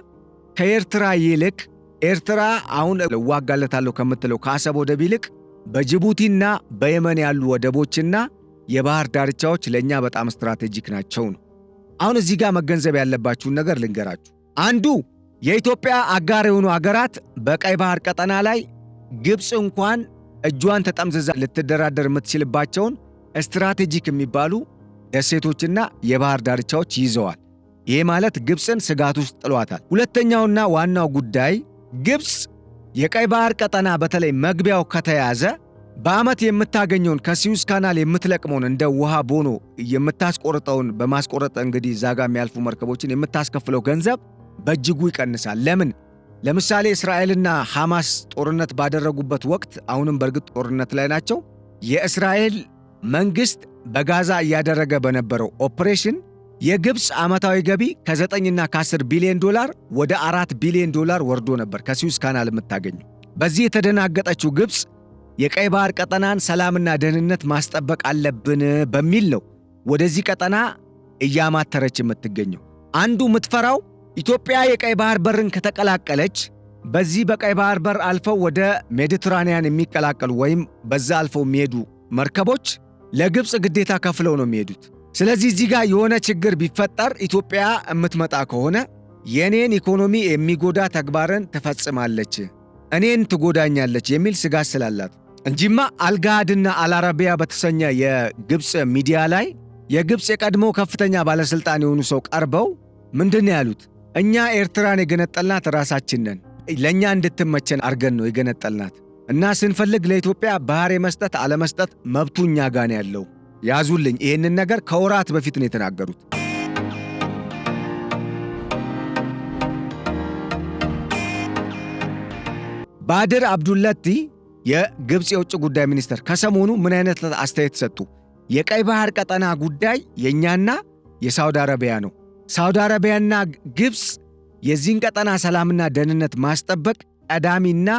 ከኤርትራ ይልቅ ኤርትራ አሁን እዋጋለታለሁ ከምትለው ከአሰብ ወደብ ይልቅ በጅቡቲና በየመን ያሉ ወደቦችና የባህር ዳርቻዎች ለእኛ በጣም ስትራቴጂክ ናቸው ነው። አሁን እዚህ ጋር መገንዘብ ያለባችሁን ነገር ልንገራችሁ። አንዱ የኢትዮጵያ አጋር የሆኑ አገራት በቀይ ባህር ቀጠና ላይ ግብፅ እንኳን እጇን ተጠምዝዛ ልትደራደር የምትችልባቸውን ስትራቴጂክ የሚባሉ ደሴቶችና የባህር ዳርቻዎች ይዘዋል። ይሄ ማለት ግብፅን ስጋት ውስጥ ጥሏታል። ሁለተኛውና ዋናው ጉዳይ ግብፅ የቀይ ባህር ቀጠና በተለይ መግቢያው ከተያዘ በዓመት የምታገኘውን ከሲዩዝ ካናል የምትለቅመውን እንደ ውሃ ቦኖ የምታስቆርጠውን በማስቆረጥ እንግዲህ ዛጋ የሚያልፉ መርከቦችን የምታስከፍለው ገንዘብ በእጅጉ ይቀንሳል። ለምን? ለምሳሌ እስራኤልና ሐማስ ጦርነት ባደረጉበት ወቅት አሁንም በእርግጥ ጦርነት ላይ ናቸው። የእስራኤል መንግሥት በጋዛ እያደረገ በነበረው ኦፕሬሽን የግብፅ ዓመታዊ ገቢ ከ9ና ከ10 ቢሊዮን ዶላር ወደ 4 ቢሊዮን ዶላር ወርዶ ነበር ከሲዩዝ ካናል የምታገኘው። በዚህ የተደናገጠችው ግብፅ የቀይ ባህር ቀጠናን ሰላምና ደህንነት ማስጠበቅ አለብን በሚል ነው ወደዚህ ቀጠና እያማተረች የምትገኘው። አንዱ የምትፈራው ኢትዮጵያ የቀይ ባህር በርን ከተቀላቀለች በዚህ በቀይ ባህር በር አልፈው ወደ ሜዲትራኒያን የሚቀላቀሉ ወይም በዛ አልፈው የሚሄዱ መርከቦች ለግብፅ ግዴታ ከፍለው ነው የሚሄዱት። ስለዚህ እዚህ ጋር የሆነ ችግር ቢፈጠር ኢትዮጵያ የምትመጣ ከሆነ የኔን ኢኮኖሚ የሚጎዳ ተግባርን ትፈጽማለች፣ እኔን ትጎዳኛለች የሚል ስጋት ስላላት እንጂማ አልጋሃድና አልአረቢያ በተሰኘ የግብፅ ሚዲያ ላይ የግብፅ የቀድሞ ከፍተኛ ባለሥልጣን የሆኑ ሰው ቀርበው ምንድን ያሉት? እኛ ኤርትራን የገነጠልናት ራሳችን ነን፣ ለእኛ እንድትመቸን አርገን ነው የገነጠልናት እና ስንፈልግ ለኢትዮጵያ ባህር የመስጠት አለመስጠት መብቱ እኛ ጋር ነው ያለው። ያዙልኝ። ይህንን ነገር ከወራት በፊት ነው የተናገሩት። ባድር አብዱለቲ የግብፅ የውጭ ጉዳይ ሚኒስትር ከሰሞኑ ምን አይነት አስተያየት ሰጡ? የቀይ ባህር ቀጠና ጉዳይ የእኛና የሳውዲ አረቢያ ነው። ሳውዲ አረቢያና ግብፅ የዚህን ቀጠና ሰላምና ደህንነት ማስጠበቅ ቀዳሚና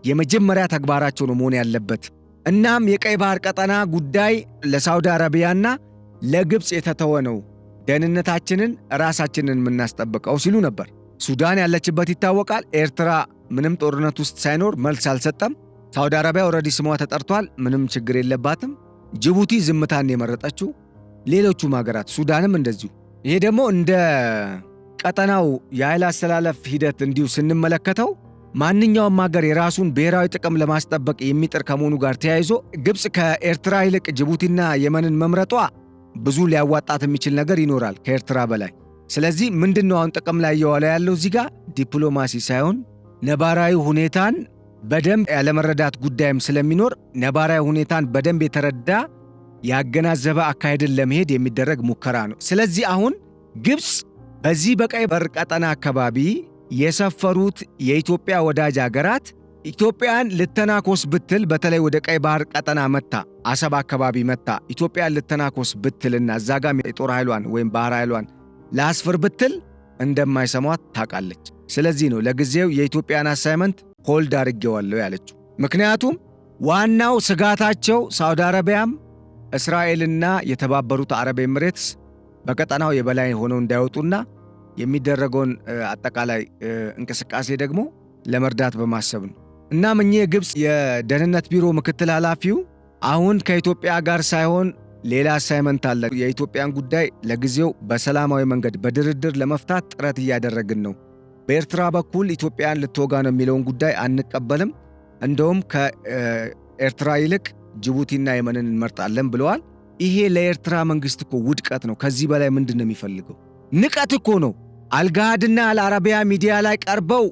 የመጀመሪያ ተግባራቸው ነው መሆን ያለበት። እናም የቀይ ባህር ቀጠና ጉዳይ ለሳውዲ አረቢያና ለግብፅ የተተወ ነው፣ ደህንነታችንን ራሳችንን የምናስጠብቀው ሲሉ ነበር። ሱዳን ያለችበት ይታወቃል። ኤርትራ ምንም ጦርነት ውስጥ ሳይኖር መልስ አልሰጠም። ሳውዲ አረቢያ ኦልሬዲ ስሟ ተጠርቷል፣ ምንም ችግር የለባትም። ጅቡቲ ዝምታን የመረጠችው፣ ሌሎቹም ሀገራት ሱዳንም እንደዚሁ። ይሄ ደግሞ እንደ ቀጠናው የኃይል አስተላለፍ ሂደት እንዲሁ ስንመለከተው ማንኛውም ሀገር የራሱን ብሔራዊ ጥቅም ለማስጠበቅ የሚጥር ከመሆኑ ጋር ተያይዞ ግብፅ ከኤርትራ ይልቅ ጅቡቲና የመንን መምረጧ ብዙ ሊያዋጣት የሚችል ነገር ይኖራል ከኤርትራ በላይ። ስለዚህ ምንድነው አሁን ጥቅም ላይ እየዋለ ያለው? እዚህ ጋር ዲፕሎማሲ ሳይሆን ነባራዊ ሁኔታን በደንብ ያለመረዳት ጉዳይም ስለሚኖር ነባራዊ ሁኔታን በደንብ የተረዳ ያገናዘበ አካሄድን ለመሄድ የሚደረግ ሙከራ ነው። ስለዚህ አሁን ግብፅ በዚህ በቀይ በር ቀጠና አካባቢ የሰፈሩት የኢትዮጵያ ወዳጅ አገራት ኢትዮጵያን ልተናኮስ ብትል፣ በተለይ ወደ ቀይ ባህር ቀጠና መታ አሰብ አካባቢ መታ ኢትዮጵያን ልተናኮስ ብትልና እዛጋም የጦር ኃይሏን ወይም ባህር ኃይሏን ላስፍር ብትል እንደማይሰሟት ታውቃለች። ስለዚህ ነው ለጊዜው የኢትዮጵያን አሳይመንት ሆልድ አድርጌዋለሁ ያለችው። ምክንያቱም ዋናው ስጋታቸው ሳውዲ አረቢያም እስራኤልና የተባበሩት አረብ ኤምሬትስ በቀጠናው የበላይ ሆነው እንዳይወጡና የሚደረገውን አጠቃላይ እንቅስቃሴ ደግሞ ለመርዳት በማሰብ ነው። እናም እኚህ የግብፅ የደህንነት ቢሮ ምክትል ኃላፊው አሁን ከኢትዮጵያ ጋር ሳይሆን ሌላ አሳይመንት አለ፣ የኢትዮጵያን ጉዳይ ለጊዜው በሰላማዊ መንገድ በድርድር ለመፍታት ጥረት እያደረግን ነው፣ በኤርትራ በኩል ኢትዮጵያን ልትወጋ ነው የሚለውን ጉዳይ አንቀበልም፣ እንደውም ከኤርትራ ይልቅ ጅቡቲና የመንን እንመርጣለን ብለዋል። ይሄ ለኤርትራ መንግሥት እኮ ውድቀት ነው። ከዚህ በላይ ምንድን ነው የሚፈልገው? ንቀት እኮ ነው። አልጋሃድና አልአረቢያ ሚዲያ ላይ ቀርበው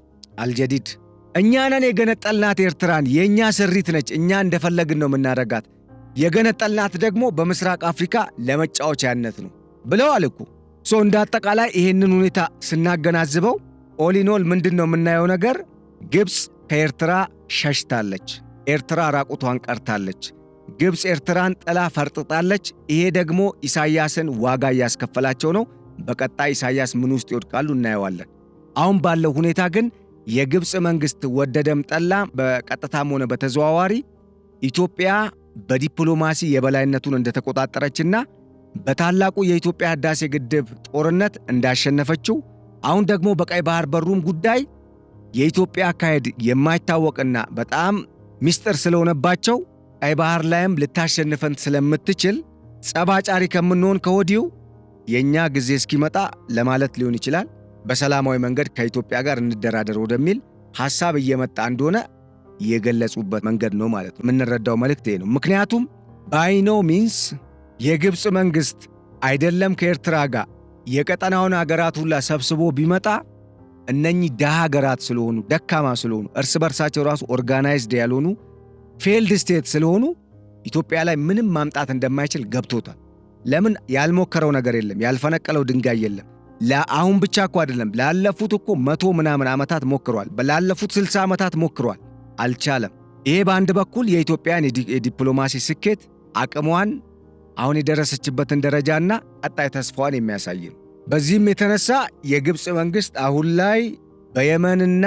አልጀዲድ እኛ ነን የገነጠልናት ኤርትራን፣ የእኛ ስሪት ነች፣ እኛ እንደፈለግን ነው የምናደርጋት፣ የገነጠልናት ደግሞ በምስራቅ አፍሪካ ለመጫወቻነት ነው ብለዋል እኮ። እንደ አጠቃላይ ይሄንን ሁኔታ ስናገናዝበው ኦሊኖል ምንድን ነው የምናየው ነገር? ግብፅ ከኤርትራ ሸሽታለች። ኤርትራ ራቁቷን ቀርታለች። ግብፅ ኤርትራን ጥላ ፈርጥጣለች። ይሄ ደግሞ ኢሳያስን ዋጋ እያስከፈላቸው ነው። በቀጣይ ኢሳያስ ምን ውስጥ ይወድቃሉ እናየዋለን። አሁን ባለው ሁኔታ ግን የግብፅ መንግስት ወደደም ጠላ በቀጥታም ሆነ በተዘዋዋሪ ኢትዮጵያ በዲፕሎማሲ የበላይነቱን እንደተቆጣጠረችና በታላቁ የኢትዮጵያ ህዳሴ ግድብ ጦርነት እንዳሸነፈችው አሁን ደግሞ በቀይ ባህር በሩም ጉዳይ የኢትዮጵያ አካሄድ የማይታወቅና በጣም ሚስጥር ስለሆነባቸው ቀይ ባህር ላይም ልታሸንፈን ስለምትችል ጸባጫሪ ከምንሆን ከወዲሁ የኛ ጊዜ እስኪመጣ ለማለት ሊሆን ይችላል በሰላማዊ መንገድ ከኢትዮጵያ ጋር እንደራደር ወደሚል ሐሳብ እየመጣ እንደሆነ የገለጹበት መንገድ ነው ማለት ነው። የምንረዳው መልእክት ይሄ ነው። ምክንያቱም ባይ ኖ ሚንስ የግብፅ መንግስት አይደለም ከኤርትራ ጋር የቀጠናውን ሀገራት ሁላ ሰብስቦ ቢመጣ እነኚህ ደሃ ሀገራት ስለሆኑ ደካማ ስለሆኑ እርስ በርሳቸው ራሱ ኦርጋናይዝድ ያልሆኑ ፌልድ ስቴት ስለሆኑ ኢትዮጵያ ላይ ምንም ማምጣት እንደማይችል ገብቶታል። ለምን ያልሞከረው ነገር የለም፣ ያልፈነቀለው ድንጋይ የለም። አሁን ብቻ እኮ አይደለም፣ ላለፉት እኮ 100 ምናምን ዓመታት ሞክሯል። ላለፉት 60 ዓመታት ሞክሯል፣ አልቻለም። ይሄ በአንድ በኩል የኢትዮጵያን የዲፕሎማሲ ስኬት አቅሟን አሁን የደረሰችበትን ደረጃና ቀጣይ ተስፋዋን የሚያሳይ ነው። በዚህም የተነሳ የግብፅ መንግስት አሁን ላይ በየመንና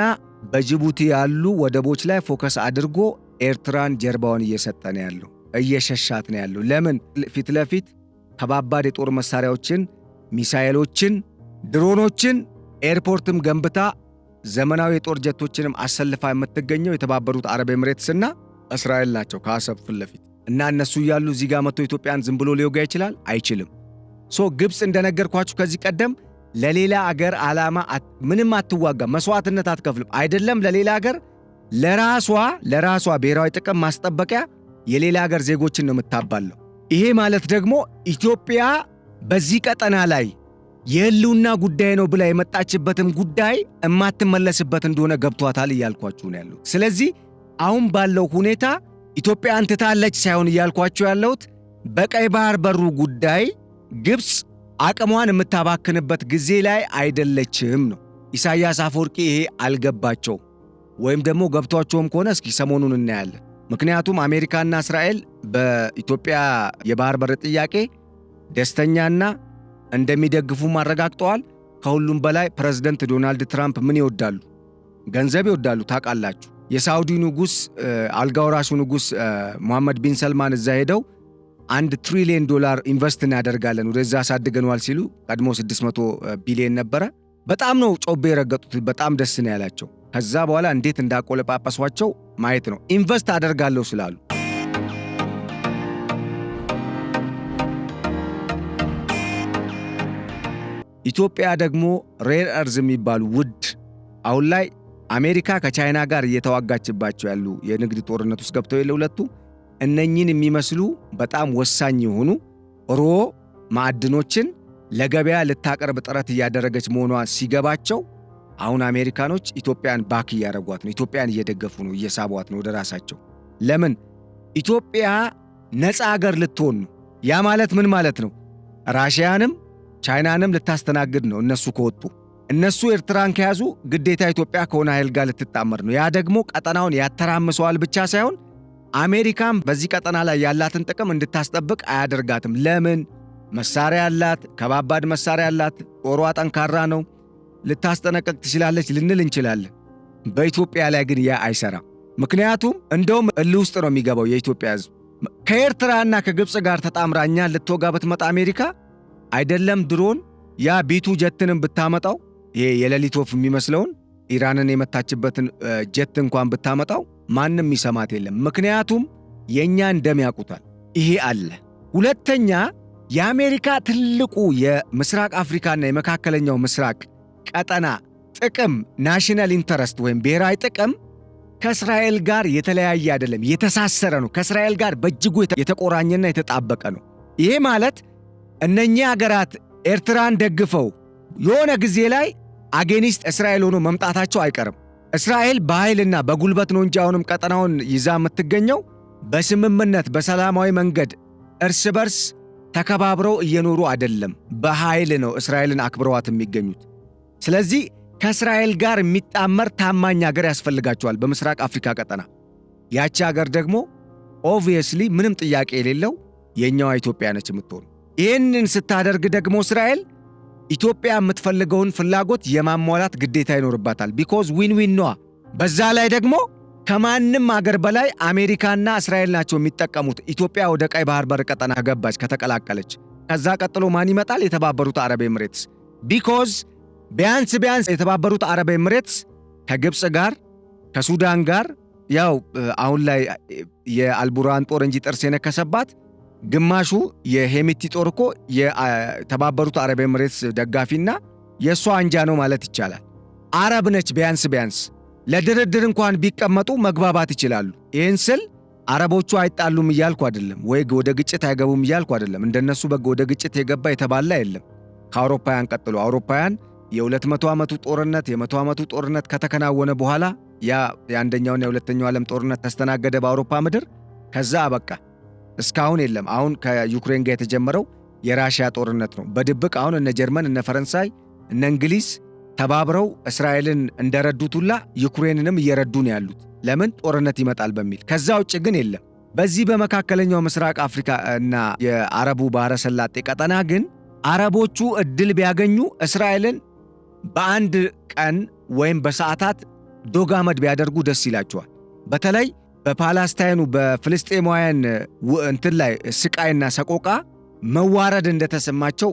በጅቡቲ ያሉ ወደቦች ላይ ፎከስ አድርጎ ኤርትራን ጀርባውን እየሰጠ ነው ያለው፣ እየሸሻት ነው ያለው። ለምን? ፊት ለፊት ከባባድ የጦር መሳሪያዎችን፣ ሚሳኤሎችን፣ ድሮኖችን ኤርፖርትም ገንብታ ዘመናዊ የጦር ጀቶችንም አሰልፋ የምትገኘው የተባበሩት አረብ ኤምሬትስና እስራኤል ናቸው ከአሰብ ፊት ለፊት እና እነሱ እያሉ እዚህ ጋር መጥቶ ኢትዮጵያን ዝም ብሎ ሊወጋ ይችላል? አይችልም። ግብፅ እንደነገርኳችሁ ከዚህ ቀደም ለሌላ አገር ዓላማ ምንም አትዋጋም፣ መስዋዕትነት አትከፍልም። አይደለም ለሌላ አገር ለራሷ ብሔራዊ ጥቅም ማስጠበቂያ የሌላ አገር ዜጎችን ነው የምታባለው። ይሄ ማለት ደግሞ ኢትዮጵያ በዚህ ቀጠና ላይ የህልውና ጉዳይ ነው ብላ የመጣችበትም ጉዳይ እማትመለስበት እንደሆነ ገብቷታል እያልኳችሁ ነው ያለው። ስለዚህ አሁን ባለው ሁኔታ ኢትዮጵያን ትታለች ሳይሆን እያልኳችሁ ያለሁት በቀይ ባህር በሩ ጉዳይ ግብፅ አቅሟን የምታባክንበት ጊዜ ላይ አይደለችም ነው። ኢሳያስ አፈወርቂ ይሄ አልገባቸው ወይም ደግሞ ገብቷቸውም ከሆነ እስኪ ሰሞኑን እናያለን። ምክንያቱም አሜሪካና እስራኤል በኢትዮጵያ የባህር በር ጥያቄ ደስተኛና እንደሚደግፉም አረጋግጠዋል። ከሁሉም በላይ ፕሬዝዳንት ዶናልድ ትራምፕ ምን ይወዳሉ? ገንዘብ ይወዳሉ። ታውቃላችሁ። የሳውዲ ንጉስ አልጋወራሹ ንጉስ ሙሐመድ ቢን ሰልማን እዛ ሄደው $1 ትሪሊየን ኢንቨስት እናደርጋለን ወደዛ አሳድገነዋል ሲሉ ቀድሞ 600 ቢሊዮን ነበረ። በጣም ነው ጮቤ የረገጡት። በጣም ደስ ነው ያላቸው። ከዛ በኋላ እንዴት እንዳቆለጳጳሷቸው ማየት ነው። ኢንቨስት አደርጋለሁ ስላሉ ኢትዮጵያ ደግሞ ሬር እርዝ የሚባሉ ውድ አሁን ላይ አሜሪካ ከቻይና ጋር እየተዋጋችባቸው ያሉ የንግድ ጦርነት ውስጥ ገብተው የለውለቱ እነኚህን የሚመስሉ በጣም ወሳኝ የሆኑ ማዕድኖችን ለገበያ ልታቀርብ ጥረት እያደረገች መሆኗ ሲገባቸው አሁን አሜሪካኖች ኢትዮጵያን ባክ እያደረጓት ነው። ኢትዮጵያን እየደገፉ ነው፣ እየሳቧት ነው ወደ ራሳቸው። ለምን? ኢትዮጵያ ነፃ ሀገር ልትሆን ነው። ያ ማለት ምን ማለት ነው? ራሽያንም ቻይናንም ልታስተናግድ ነው። እነሱ ከወጡ እነሱ ኤርትራን ከያዙ ግዴታ ኢትዮጵያ ከሆነ ኃይል ጋር ልትጣመር ነው። ያ ደግሞ ቀጠናውን ያተራምሰዋል ብቻ ሳይሆን አሜሪካም በዚህ ቀጠና ላይ ያላትን ጥቅም እንድታስጠብቅ አያደርጋትም። ለምን? መሳሪያ ያላት፣ ከባባድ መሳሪያ ያላት፣ ጦሯ ጠንካራ ነው፣ ልታስጠነቀቅ ትችላለች ልንል እንችላለን። በኢትዮጵያ ላይ ግን ያ አይሰራም። ምክንያቱም እንደውም እልህ ውስጥ ነው የሚገባው የኢትዮጵያ ሕዝብ። ከኤርትራና ከግብፅ ጋር ተጣምራ እኛን ልትወጋ ብትመጣ አሜሪካ አይደለም ድሮን ያ ቢቱ ጀትንም ብታመጣው ይሄ የሌሊት ወፍ የሚመስለውን ኢራንን የመታችበትን ጀት እንኳን ብታመጣው ማንም ይሰማት የለም። ምክንያቱም የእኛን ደም ያውቁታል። ይሄ አለ። ሁለተኛ የአሜሪካ ትልቁ የምስራቅ አፍሪካና የመካከለኛው ምስራቅ ቀጠና ጥቅም ናሽናል ኢንተረስት ወይም ብሔራዊ ጥቅም ከእስራኤል ጋር የተለያየ አይደለም፣ የተሳሰረ ነው። ከእስራኤል ጋር በእጅጉ የተቆራኘና የተጣበቀ ነው። ይሄ ማለት እነኚህ ሀገራት ኤርትራን ደግፈው የሆነ ጊዜ ላይ አጌኒስት እስራኤል ሆኖ መምጣታቸው አይቀርም። እስራኤል በኃይልና በጉልበት ነው እንጂ አሁንም ቀጠናውን ይዛ የምትገኘው በስምምነት በሰላማዊ መንገድ እርስ በርስ ተከባብረው እየኖሩ አይደለም። በኃይል ነው እስራኤልን አክብረዋት የሚገኙት። ስለዚህ ከእስራኤል ጋር የሚጣመር ታማኝ ሀገር ያስፈልጋቸዋል በምስራቅ አፍሪካ ቀጠና። ያቺ ሀገር ደግሞ ኦብቪየስሊ ምንም ጥያቄ የሌለው የኛዋ ኢትዮጵያ ነች የምትሆኑ። ይህንን ስታደርግ ደግሞ እስራኤል ኢትዮጵያ የምትፈልገውን ፍላጎት የማሟላት ግዴታ ይኖርባታል። ቢኮዝ ዊን ዊን ነዋ። በዛ ላይ ደግሞ ከማንም አገር በላይ አሜሪካና እስራኤል ናቸው የሚጠቀሙት ኢትዮጵያ ወደ ቀይ ባህር በር ቀጠና ከገባች ከተቀላቀለች። ከዛ ቀጥሎ ማን ይመጣል? የተባበሩት አረብ ኤምሬትስ። ቢኮዝ ቢያንስ የተባበሩት አረብ ኤምሬትስ ከግብፅ ጋር ከሱዳን ጋር ያው አሁን ላይ የአልቡርሃን ጦር እንጂ ጥርስ የነከሰባት ግማሹ የሄሚቲ ጦር እኮ የተባበሩት አረብ ኤምሬትስ ደጋፊና የእሷ አንጃ ነው ማለት ይቻላል። አረብ ነች። ቢያንስ ለድርድር እንኳን ቢቀመጡ መግባባት ይችላሉ። ይህን ስል አረቦቹ አይጣሉም እያልኩ አይደለም፣ ወይ ወደ ግጭት አይገቡም እያልኩ አይደለም። እንደነሱ ወደ ግጭት የገባ የተባለ የለም። ከአውሮፓውያን ቀጥሎ አውሮፓውያን የ200 ዓመቱ ጦርነት የ100 ዓመቱ ጦርነት ከተከናወነ በኋላ የአንደኛውና የሁለተኛው ዓለም ጦርነት ተስተናገደ በአውሮፓ ምድር። ከዛ አበቃ። እስካሁን የለም። አሁን ከዩክሬን ጋር የተጀመረው የራሽያ ጦርነት ነው። በድብቅ አሁን እነ ጀርመን እነ ፈረንሳይ እነ እንግሊዝ ተባብረው እስራኤልን እንደረዱት ሁላ ዩክሬንንም እየረዱ ነው ያሉት። ለምን? ጦርነት ይመጣል በሚል። ከዛ ውጭ ግን የለም። በዚህ በመካከለኛው ምስራቅ አፍሪካ እና የአረቡ ባህረ ሰላጤ ቀጠና ግን አረቦቹ እድል ቢያገኙ እስራኤልን በአንድ ቀን ወይም በሰዓታት ዶጋመድ ቢያደርጉ ደስ ይላቸዋል። በተለይ በፓላስታይኑ በፍልስጤማውያን እንትን ላይ ስቃይና ሰቆቃ መዋረድ እንደተሰማቸው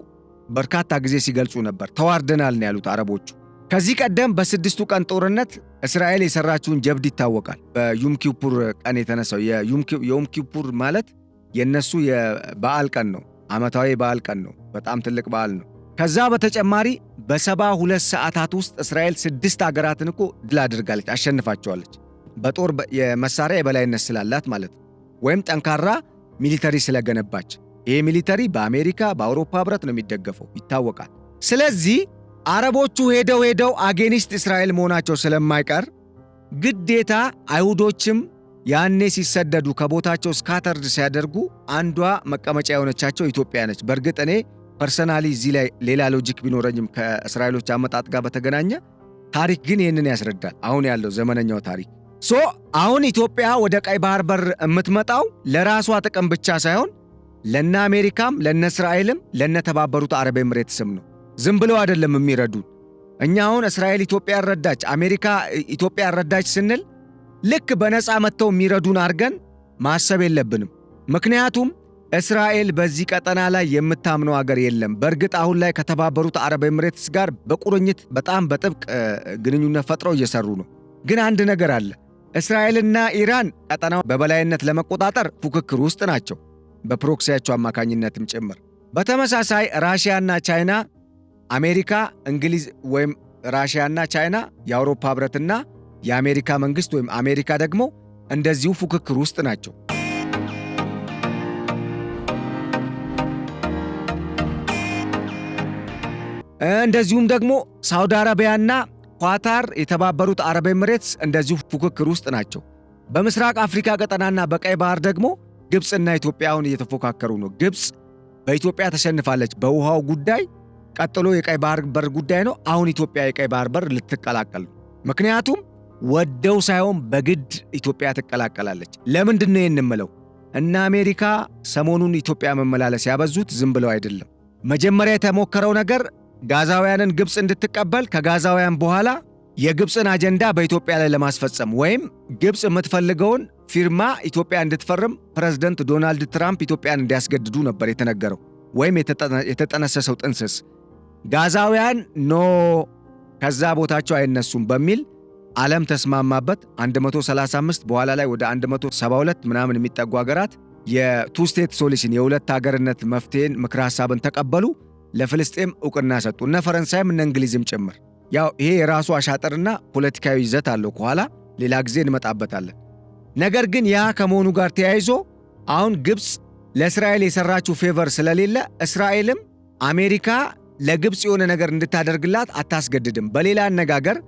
በርካታ ጊዜ ሲገልጹ ነበር። ተዋርደናል ነው ያሉት አረቦቹ። ከዚህ ቀደም በስድስቱ ቀን ጦርነት እስራኤል የሰራችውን ጀብድ ይታወቃል። በዩም ኪፑር ቀን የተነሳው የዩም ኪፑር ማለት የነሱ የበዓል ቀን ነው። ዓመታዊ በዓል ቀን ነው። በጣም ትልቅ በዓል ነው። ከዛ በተጨማሪ በ72 ሰዓታት ውስጥ እስራኤል 6 አገራትን እኮ ድል አድርጋለች፣ አሸንፋቸዋለች። በጦር የመሳሪያ የበላይነት ስላላት ማለት ነው። ወይም ጠንካራ ሚሊተሪ ስለገነባች። ይሄ ሚሊተሪ በአሜሪካ በአውሮፓ ህብረት ነው የሚደገፈው ይታወቃል። ስለዚህ አረቦቹ ሄደው አጌኒስት እስራኤል መሆናቸው ስለማይቀር ግዴታ አይሁዶችም ያኔ ሲሰደዱ ከቦታቸው ስካተርድ ሲያደርጉ አንዷ መቀመጫ የሆነቻቸው ኢትዮጵያ ነች። በእርግጥ እኔ ፐርሰናሊ እዚህ ላይ ሌላ ሎጂክ ቢኖረኝም ከእስራኤሎች አመጣጥ ጋር በተገናኘ ታሪክ ግን ይህንን ያስረዳል። አሁን ያለው ዘመነኛው ታሪክ አሁን ኢትዮጵያ ወደ ቀይ ባህር በር የምትመጣው ለራሷ ጥቅም ብቻ ሳይሆን ለነ አሜሪካም ለነ እስራኤልም ለነ ተባበሩት አረብ ኤምሬትስም ነው። ዝም ብለው አይደለም የሚረዱን። እኛ አሁን እስራኤል ኢትዮጵያ ረዳች፣ አሜሪካ ኢትዮጵያ ረዳች ስንል ልክ በነፃ መጥተው የሚረዱን አድርገን ማሰብ የለብንም። ምክንያቱም እስራኤል በዚህ ቀጠና ላይ የምታምነው አገር የለም። በእርግጥ አሁን ላይ ከተባበሩት አረብ ኤምሬትስ ጋር በቁርኝት በጣም በጥብቅ ግንኙነት ፈጥረው እየሰሩ ነው። ግን አንድ ነገር አለ። እስራኤልና ኢራን ቀጠናው በበላይነት ለመቆጣጠር ፉክክር ውስጥ ናቸው፣ በፕሮክሲያቸው አማካኝነትም ጭምር። በተመሳሳይ ራሽያና ቻይና፣ አሜሪካ፣ እንግሊዝ ወይም ራሽያና ቻይና የአውሮፓ ህብረትና የአሜሪካ መንግስት ወይም አሜሪካ ደግሞ እንደዚሁ ፉክክር ውስጥ ናቸው። እንደዚሁም ደግሞ ሳውዲ አረቢያና ኳታር፣ የተባበሩት አረብ ኤምሬትስ እንደዚሁ ፉክክር ውስጥ ናቸው። በምስራቅ አፍሪካ ቀጠናና በቀይ ባህር ደግሞ ግብፅና ኢትዮጵያ አሁን እየተፎካከሩ ነው። ግብፅ በኢትዮጵያ ተሸንፋለች በውሃው ጉዳይ። ቀጥሎ የቀይ ባህር በር ጉዳይ ነው። አሁን ኢትዮጵያ የቀይ ባህር በር ልትቀላቀል ነው። ምክንያቱም ወደው ሳይሆን በግድ ኢትዮጵያ ትቀላቀላለች። ለምንድን ነው የምንለው? እነ አሜሪካ ሰሞኑን ኢትዮጵያ መመላለስ ያበዙት ዝም ብለው አይደለም። መጀመሪያ የተሞከረው ነገር ጋዛውያንን ግብፅ እንድትቀበል፣ ከጋዛውያን በኋላ የግብፅን አጀንዳ በኢትዮጵያ ላይ ለማስፈጸም ወይም ግብፅ የምትፈልገውን ፊርማ ኢትዮጵያ እንድትፈርም ፕሬዝደንት ዶናልድ ትራምፕ ኢትዮጵያን እንዲያስገድዱ ነበር የተነገረው ወይም የተጠነሰሰው ጥንስስ። ጋዛውያን ኖ ከዛ ቦታቸው አይነሱም በሚል ዓለም ተስማማበት። 135 በኋላ ላይ ወደ 172 ምናምን የሚጠጉ ሀገራት የቱ ስቴት ሶሉሽን የሁለት ሀገርነት መፍትሄን ምክረ ሐሳብን ተቀበሉ። ለፍልስጤም ዕውቅና ሰጡ። እነ ፈረንሳይም እነ እንግሊዝም ጭምር። ያው ይሄ የራሱ አሻጥርና ፖለቲካዊ ይዘት አለው። ከኋላ ሌላ ጊዜ እንመጣበታለን። ነገር ግን ያ ከመሆኑ ጋር ተያይዞ አሁን ግብፅ ለእስራኤል የሰራችው ፌቨር ስለሌለ እስራኤልም አሜሪካ ለግብፅ የሆነ ነገር እንድታደርግላት አታስገድድም። በሌላ አነጋገር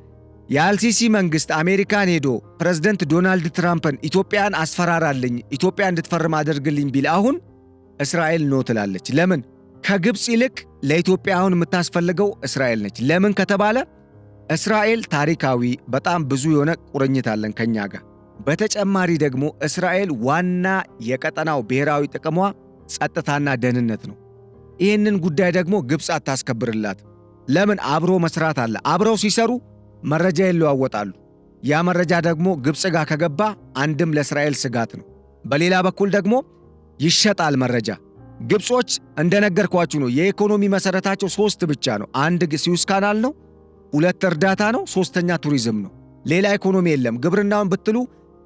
የአልሲሲ መንግስት አሜሪካን ሄዶ ፕሬዝደንት ዶናልድ ትራምፕን ኢትዮጵያን አስፈራራልኝ፣ ኢትዮጵያ እንድትፈርም አድርግልኝ ቢል አሁን እስራኤል ኖ ትላለች። ለምን? ከግብፅ ይልቅ ለኢትዮጵያ አሁን የምታስፈልገው እስራኤል ነች። ለምን ከተባለ እስራኤል ታሪካዊ በጣም ብዙ የሆነ ቁርኝት አለን ከኛ ጋር። በተጨማሪ ደግሞ እስራኤል ዋና የቀጠናው ብሔራዊ ጥቅሟ ጸጥታና ደህንነት ነው። ይህንን ጉዳይ ደግሞ ግብፅ አታስከብርላት። ለምን? አብሮ መስራት አለ። አብረው ሲሰሩ መረጃ ይለዋወጣሉ። ያ መረጃ ደግሞ ግብፅ ጋር ከገባ አንድም ለእስራኤል ስጋት ነው፣ በሌላ በኩል ደግሞ ይሸጣል መረጃ። ግብጾች እንደነገርኳችሁ ነው፣ የኢኮኖሚ መሰረታቸው 3 ብቻ ነው። 1 ስዊዝ ካናል ነው፣ 2 እርዳታ ነው፣ 3ኛ ቱሪዝም ነው። ሌላ ኢኮኖሚ የለም። ግብርናውን ብትሉ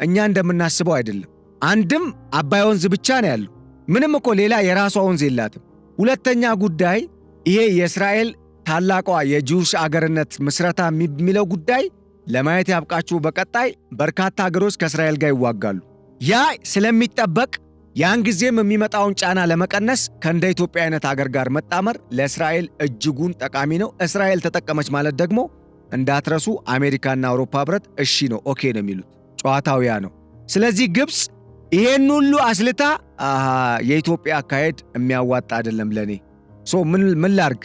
እኛ እንደምናስበው አይደለም። አንድም አባይ ወንዝ ብቻ ነው ያለው። ምንም እኮ ሌላ የራሷ ወንዝ የላትም። ሁለተኛ ጉዳይ ይሄ የእስራኤል ታላቋ የጂውሽ አገርነት ምስረታ የሚለው ጉዳይ ለማየት ያብቃችሁ። በቀጣይ በርካታ ሀገሮች ከእስራኤል ጋር ይዋጋሉ። ያ ስለሚጠበቅ ያን ጊዜም የሚመጣውን ጫና ለመቀነስ ከእንደ ኢትዮጵያ አይነት አገር ጋር መጣመር ለእስራኤል እጅጉን ጠቃሚ ነው። እስራኤል ተጠቀመች ማለት ደግሞ እንዳትረሱ አሜሪካና አውሮፓ ህብረት እሺ ነው፣ ኦኬ ነው የሚሉት። ጨዋታው ያ ነው። ስለዚህ ግብፅ ይሄን ሁሉ አስልታ የኢትዮጵያ አካሄድ የሚያዋጣ አይደለም ለኔ። ምን ላርግ?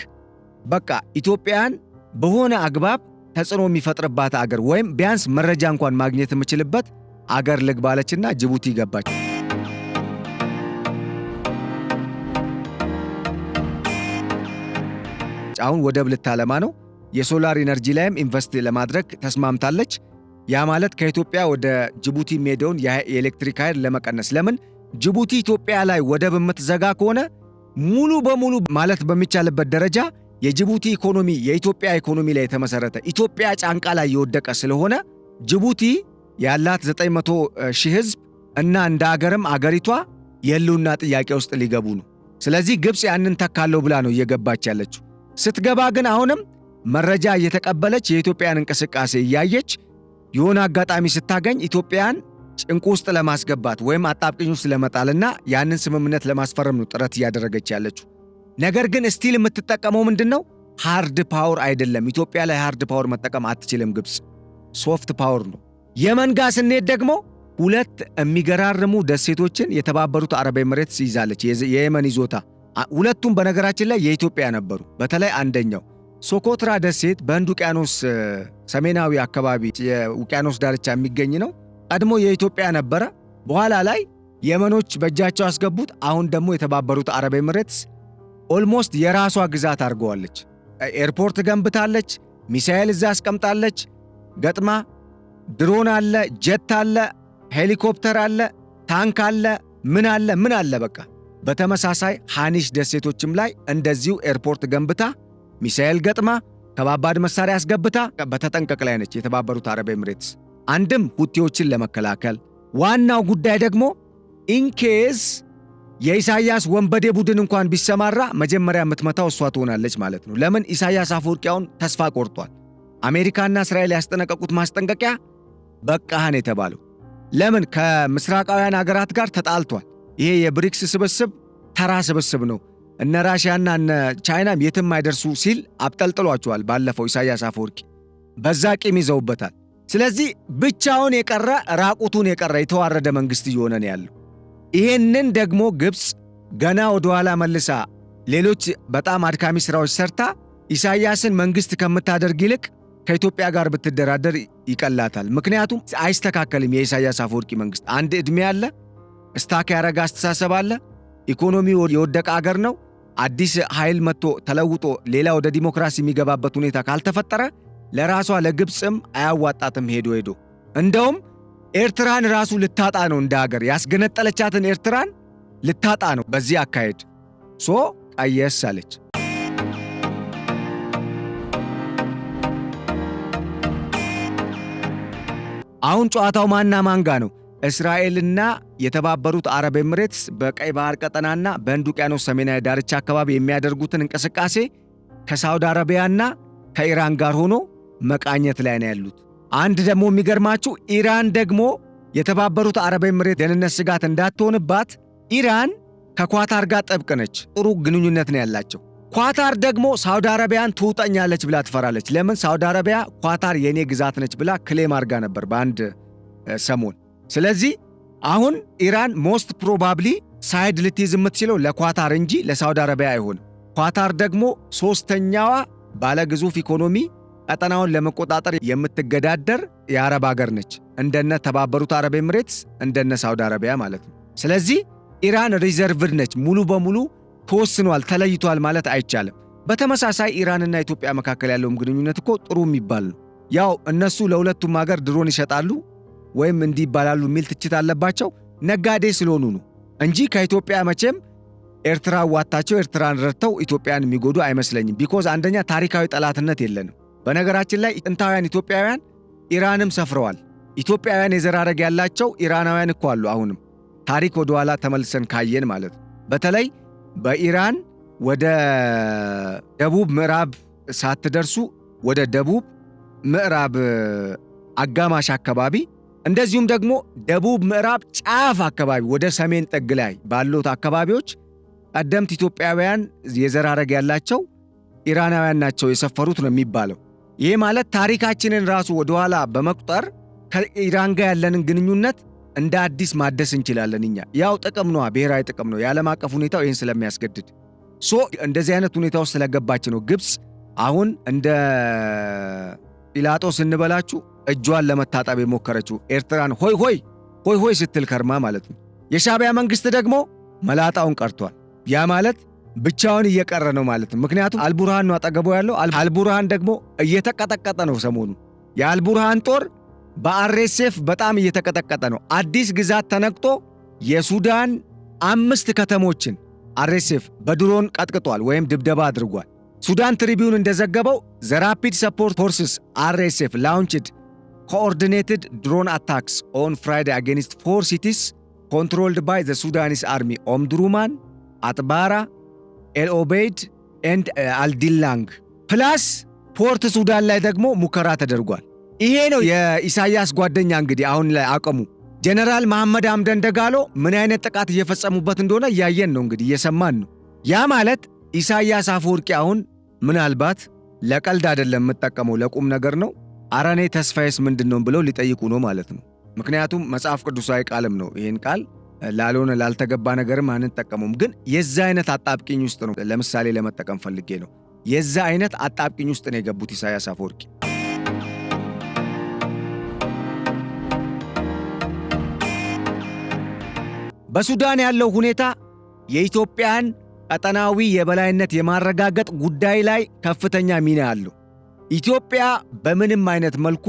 በቃ ኢትዮጵያን በሆነ አግባብ ተጽዕኖ የሚፈጥርባት አገር ወይም ቢያንስ መረጃ እንኳን ማግኘት የምችልበት አገር ልግባለችና ጅቡቲ ገባች። አሁን ወደብ ልታለማ ነው። የሶላር ኢነርጂ ላይም ኢንቨስት ለማድረግ ተስማምታለች። ያ ማለት ከኢትዮጵያ ወደ ጅቡቲ የሚሄደውን የኤሌክትሪክ ኃይል ለመቀነስ። ለምን? ጅቡቲ ኢትዮጵያ ላይ ወደብ የምትዘጋ ከሆነ ሙሉ በሙሉ ማለት በሚቻልበት ደረጃ የጅቡቲ ኢኮኖሚ የኢትዮጵያ ኢኮኖሚ ላይ የተመሰረተ ኢትዮጵያ ጫንቃ ላይ የወደቀ ስለሆነ ጅቡቲ ያላት 900,000 ህዝብ እና እንደ አገርም አገሪቷ የህልውና ጥያቄ ውስጥ ሊገቡ ነው። ስለዚህ ግብፅ ያንን ተካለው ብላ ነው እየገባች ያለችው። ስትገባ ግን አሁንም መረጃ እየተቀበለች የኢትዮጵያን እንቅስቃሴ እያየች የሆነ አጋጣሚ ስታገኝ ኢትዮጵያን ጭንቁ ውስጥ ለማስገባት ወይም አጣብቅኝ ውስጥ ለመጣልና ያንን ስምምነት ለማስፈረም ነው ጥረት እያደረገች ያለችው። ነገር ግን ስቲል የምትጠቀመው ምንድነው? ሃርድ ፓወር አይደለም። ኢትዮጵያ ላይ ሃርድ ፓወር መጠቀም አትችልም ግብፅ፣ ሶፍት ፓወር ነው። የመን ጋር ስንሄድ ደግሞ 2 የሚገራርሙ ደሴቶችን የተባበሩት አረብ ኤሚሬትስ ይዛለች። የየመን ይዞታ ሁለቱም በነገራችን ላይ የኢትዮጵያ ነበሩ። በተለይ አንደኛው ሶኮትራ ደሴት በህንድ ውቅያኖስ ሰሜናዊ አካባቢ የውቅያኖስ ዳርቻ የሚገኝ ነው። ቀድሞ የኢትዮጵያ ነበረ። በኋላ ላይ የመኖች በእጃቸው አስገቡት። አሁን ደግሞ የተባበሩት አረብ ኤሚሬትስ ኦልሞስት የራሷ ግዛት አድርገዋለች። ኤርፖርት ገንብታለች። ሚሳኤል እዛ አስቀምጣለች ገጥማ። ድሮን አለ፣ ጀት አለ፣ ሄሊኮፕተር አለ፣ ታንክ አለ፣ ምን አለ በቃ። በተመሳሳይ ሃኒሽ ደሴቶችም ላይ እንደዚሁ ኤርፖርት ገንብታ ሚሳኤል ገጥማ ከባባድ መሳሪያ አስገብታ በተጠንቀቅ ላይ ነች የተባበሩት አረብ ኤሚሬትስ። አንድም ሁቲዎችን ለመከላከል፣ ዋናው ጉዳይ ደግሞ ኢንኬዝ የኢሳያስ ወንበዴ ቡድን እንኳን ቢሰማራ መጀመሪያ የምትመታው እሷ ትሆናለች ማለት ነው። ለምን? ኢሳያስ አፈወርቂያውን ተስፋ ቆርጧል። አሜሪካና እስራኤል ያስጠነቀቁት ማስጠንቀቂያ በቃህን የተባለው ለምን? ከምስራቃውያን አገራት ጋር ተጣልቷል። ይሄ የብሪክስ ስብስብ ተራ ስብስብ ነው። እነ ራሽያና እነ ቻይናም የትም አይደርሱ ሲል አብጠልጥሏቸዋል ባለፈው ኢሳያስ አፈወርቂ። በዛ ቂም ይዘውበታል። ስለዚህ ብቻውን የቀረ ራቁቱን የቀረ የተዋረደ መንግስት እየሆነ ነው ያለው። ይሄንን ደግሞ ግብፅ ገና ወደ ኋላ መልሳ ሌሎች በጣም አድካሚ ስራዎች ሰርታ ኢሳያስን መንግስት ከምታደርግ ይልቅ ከኢትዮጵያ ጋር ብትደራደር ይቀላታል። ምክንያቱም አይስተካከልም። የኢሳያስ አፈወርቂ መንግስት አንድ ዕድሜ አለ፣ ስታክ ያረጋ አስተሳሰብ አለ፣ ኢኮኖሚው የወደቀ አገር ነው። አዲስ ኃይል መጥቶ ተለውጦ ሌላ ወደ ዲሞክራሲ የሚገባበት ሁኔታ ካልተፈጠረ ለራሷ ለግብፅም አያዋጣትም። ሄዶ እንደውም ኤርትራን ራሱ ልታጣ ነው። እንደ ሀገር ያስገነጠለቻትን ኤርትራን ልታጣ ነው በዚህ አካሄድ። ቀየስ አለች። አሁን ጨዋታው ማንና ማንጋ ነው? እስራኤልና የተባበሩት አረብ ኤሚሬትስ በቀይ ባህር ቀጠናና በህንድ ውቅያኖስ ሰሜናዊ ዳርቻ አካባቢ የሚያደርጉትን እንቅስቃሴ ከሳውዲ አረቢያና ከኢራን ጋር ሆኖ መቃኘት ላይ ነው ያሉት። አንድ ደግሞ የሚገርማችሁ ኢራን ደግሞ የተባበሩት አረብ ኤሚሬት ደህንነት ስጋት እንዳትሆንባት ኢራን ከኳታር ጋር ጥብቅ ነች። ጥሩ ግንኙነት ነው ያላቸው። ኳታር ደግሞ ሳውዲ አረቢያን ትውጠኛለች ብላ ትፈራለች። ለምን? ሳውዲ አረቢያ ኳታር የኔ ግዛት ነች ብላ ክሌም አድርጋ ነበር በአንድ ሰሞን። ስለዚህ አሁን ኢራን ሞስት ፕሮባብሊ ሳይድ ልትይዝ የምትችለው ለኳታር እንጂ ለሳውዲ አረቢያ አይሆንም። ኳታር ደግሞ ሶስተኛዋ ባለግዙፍ ኢኮኖሚ ቀጠናውን ለመቆጣጠር የምትገዳደር የአረብ ሀገር ነች። እንደነ ተባበሩት አረብ ኤምሬትስ፣ እንደነ ሳውዲ አረቢያ ማለት ነው። ስለዚህ ኢራን ሪዘርቭድ ነች። ሙሉ በሙሉ ተወስኗል፣ ተለይቷል ማለት አይቻልም። በተመሳሳይ ኢራንና ኢትዮጵያ መካከል ያለውም ግንኙነት እኮ ጥሩ የሚባል ነው። ያው እነሱ ለሁለቱም ሀገር ድሮን ይሸጣሉ ወይም እንዲህ ይባላሉ የሚል ትችት አለባቸው። ነጋዴ ስለሆኑ ነው እንጂ ከኢትዮጵያ መቼም ኤርትራ ዋታቸው ኤርትራን ረድተው ኢትዮጵያን የሚጎዱ አይመስለኝም። ቢኮዝ አንደኛ ታሪካዊ ጠላትነት የለንም። በነገራችን ላይ ጥንታውያን ኢትዮጵያውያን ኢራንም ሰፍረዋል። ኢትዮጵያውያን የዘር ሐረግ ያላቸው ኢራናውያን እኮ አሉ። አሁንም ታሪክ ወደ ኋላ ተመልሰን ካየን ማለት ነው። በተለይ በኢራን ወደ ደቡብ ምዕራብ ሳትደርሱ ወደ ደቡብ ምዕራብ አጋማሽ አካባቢ እንደዚሁም ደግሞ ደቡብ ምዕራብ ጫፍ አካባቢ ወደ ሰሜን ጥግ ላይ ባሉት አካባቢዎች ቀደምት ኢትዮጵያውያን የዘር ሐረግ ያላቸው ኢራናውያን ናቸው የሰፈሩት ነው የሚባለው። ይሄ ማለት ታሪካችንን ራሱ ወደ ኋላ በመቁጠር ከኢራን ጋር ያለንን ግንኙነት እንደ አዲስ ማደስ እንችላለን። እኛ ያው ጥቅም ነው፣ ብሔራዊ ጥቅም ነው። የዓለም አቀፍ ሁኔታው ይህን ስለሚያስገድድ እንደዚህ አይነት ሁኔታ ውስጥ ስለገባች ነው ግብፅ አሁን እንደ ጲላጦስ እንበላችሁ እጇን ለመታጠብ የሞከረችው ኤርትራን ሆይ ሆይ ሆይ ሆይ ስትል ከርማ ማለት ነው። የሻዕቢያ መንግስት ደግሞ መላጣውን ቀርቷል። ያ ማለት ብቻውን እየቀረ ነው ማለት ነው። ምክንያቱም አልቡርሃን ነው አጠገቡ ያለው። አልቡርሃን ደግሞ እየተቀጠቀጠ ነው ሰሞኑ። የአልቡርሃን ጦር በአርኤስኤፍ በጣም እየተቀጠቀጠ ነው። አዲስ ግዛት ተነቅጦ የሱዳን 5 ከተሞችን አርኤስኤፍ በድሮን ቀጥቅጧል ወይም ድብደባ አድርጓል። ሱዳን ትሪቢዩን እንደዘገበው ዘ ራፒድ ሰፖርት ፎርስስ አርኤስኤፍ ላውንችድ ኮኦርዲኔትድ ድሮን አታክስ ኦን ፍራይዴ አጌንስት 4 ሲቲስ ኮንትሮልድ ባይ ዘ ሱዳኒስ አርሚ ኦምዱሩማን፣ አጥባራ፣ ኤልኦቤይድ ኤንድ አልዲላንግ ፕላስ ፖርት ሱዳን ላይ ደግሞ ሙከራ ተደርጓል። ይሄ ነው የኢሳያስ ጓደኛ እንግዲህ አሁን ላይ አቅሙ። ጀነራል መሐመድ ሐምደን ደጋሎ ምን አይነት ጥቃት እየፈጸሙበት እንደሆነ እያየን ነው እንግዲህ እየሰማን ነው። ያ ማለት ኢሳያስ አፈወርቂ አሁን ምናልባት ለቀልድ አይደለም የምጠቀመው ለቁም ነገር ነው። አረኔ ተስፋዬስ ምንድነው ብለው ሊጠይቁ ነው ማለት ነው። ምክንያቱም መጽሐፍ ቅዱሳዊ ቃልም ነው። ይህን ቃል ላልሆነ ላልተገባ ነገርም አንጠቀሙም። ግን የዛ አይነት አጣብቂኝ ውስጥ ነው ለምሳሌ ለመጠቀም ፈልጌ ነው። የዛ አይነት አጣብቂኝ ውስጥ ነው የገቡት ኢሳያስ አፈወርቂ። በሱዳን ያለው ሁኔታ የኢትዮጵያን ቀጠናዊ የበላይነት የማረጋገጥ ጉዳይ ላይ ከፍተኛ ሚና አለው። ኢትዮጵያ በምንም አይነት መልኩ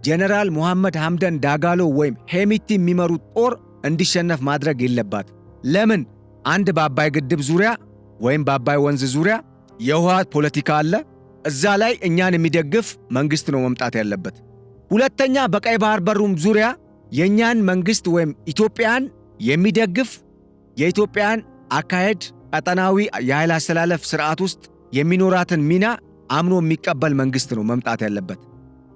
ጀነራል መሐመድ ሐምደን ዳጋሎ ወይም ሄሚቲ የሚመሩት ጦር እንዲሸነፍ ማድረግ የለባት። ለምን? አንድ በአባይ ግድብ ዙሪያ ወይም በአባይ ወንዝ ዙሪያ የውሃ ፖለቲካ አለ። እዛ ላይ እኛን የሚደግፍ መንግስት ነው መምጣት ያለበት። ሁለተኛ በቀይ ባህር በሩም ዙሪያ የእኛን መንግስት ወይም ኢትዮጵያን የሚደግፍ የኢትዮጵያን አካሄድ ቀጠናዊ የኃይል አስተላለፍ ስርዓት ውስጥ የሚኖራትን ሚና አምኖ የሚቀበል መንግስት ነው መምጣት ያለበት።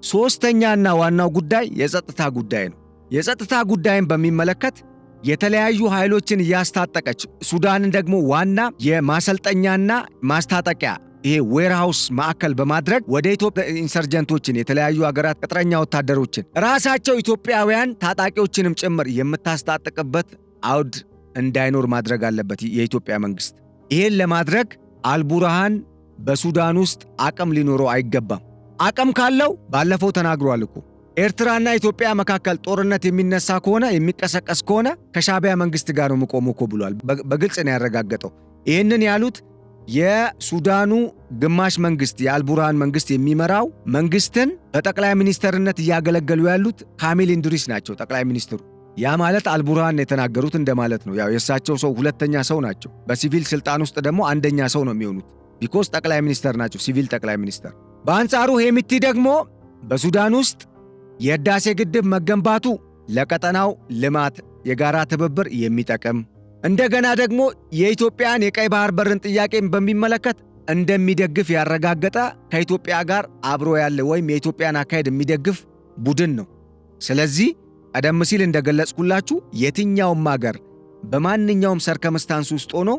ሶስተኛና ዋናው ጉዳይ የጸጥታ ጉዳይ ነው። የጸጥታ ጉዳይን በሚመለከት የተለያዩ ኃይሎችን እያስታጠቀች ሱዳንን ደግሞ ዋና የማሰልጠኛና ማስታጠቂያ ይሄ ዌርሃውስ ማዕከል በማድረግ ወደ ኢትዮጵያ ኢንሰርጀንቶችን የተለያዩ ሀገራት ቅጥረኛ ወታደሮችን ራሳቸው ኢትዮጵያውያን ታጣቂዎችንም ጭምር የምታስታጥቅበት አውድ እንዳይኖር ማድረግ አለበት የኢትዮጵያ መንግስት። ይሄን ለማድረግ አልቡርሃን በሱዳን ውስጥ አቅም ሊኖረው አይገባም። አቅም ካለው ባለፈው ተናግሯል እኮ ኤርትራና ኢትዮጵያ መካከል ጦርነት የሚነሳ ከሆነ የሚቀሰቀስ ከሆነ ከሻዕቢያ መንግስት ጋር ነው የምቆመው እኮ ብሏል። በግልጽ ነው ያረጋገጠው። ይህንን ያሉት የሱዳኑ ግማሽ መንግስት የአልቡርሃን መንግስት የሚመራው መንግስትን በጠቅላይ ሚኒስተርነት እያገለገሉ ያሉት ካሚል ኢንድሪስ ናቸው ጠቅላይ ሚኒስትሩ። ያ ማለት አልቡርሃን የተናገሩት እንደማለት ነው። ያው የእሳቸው ሰው ሁለተኛ ሰው ናቸው። በሲቪል ስልጣን ውስጥ ደግሞ አንደኛ ሰው ነው የሚሆኑት። ቢኮዝ ጠቅላይ ሚኒስተር ናቸው፣ ሲቪል ጠቅላይ ሚኒስተር። በአንጻሩ ሄሚቲ ደግሞ በሱዳን ውስጥ የህዳሴ ግድብ መገንባቱ ለቀጠናው ልማት የጋራ ትብብር የሚጠቅም እንደገና ደግሞ የኢትዮጵያን የቀይ ባህር በርን ጥያቄን በሚመለከት እንደሚደግፍ ያረጋገጠ ከኢትዮጵያ ጋር አብሮ ያለ ወይም የኢትዮጵያን አካሄድ የሚደግፍ ቡድን ነው። ስለዚህ ቀደም ሲል እንደገለጽኩላችሁ የትኛውም ሀገር በማንኛውም ሰርከምስታንስ ውስጥ ሆኖ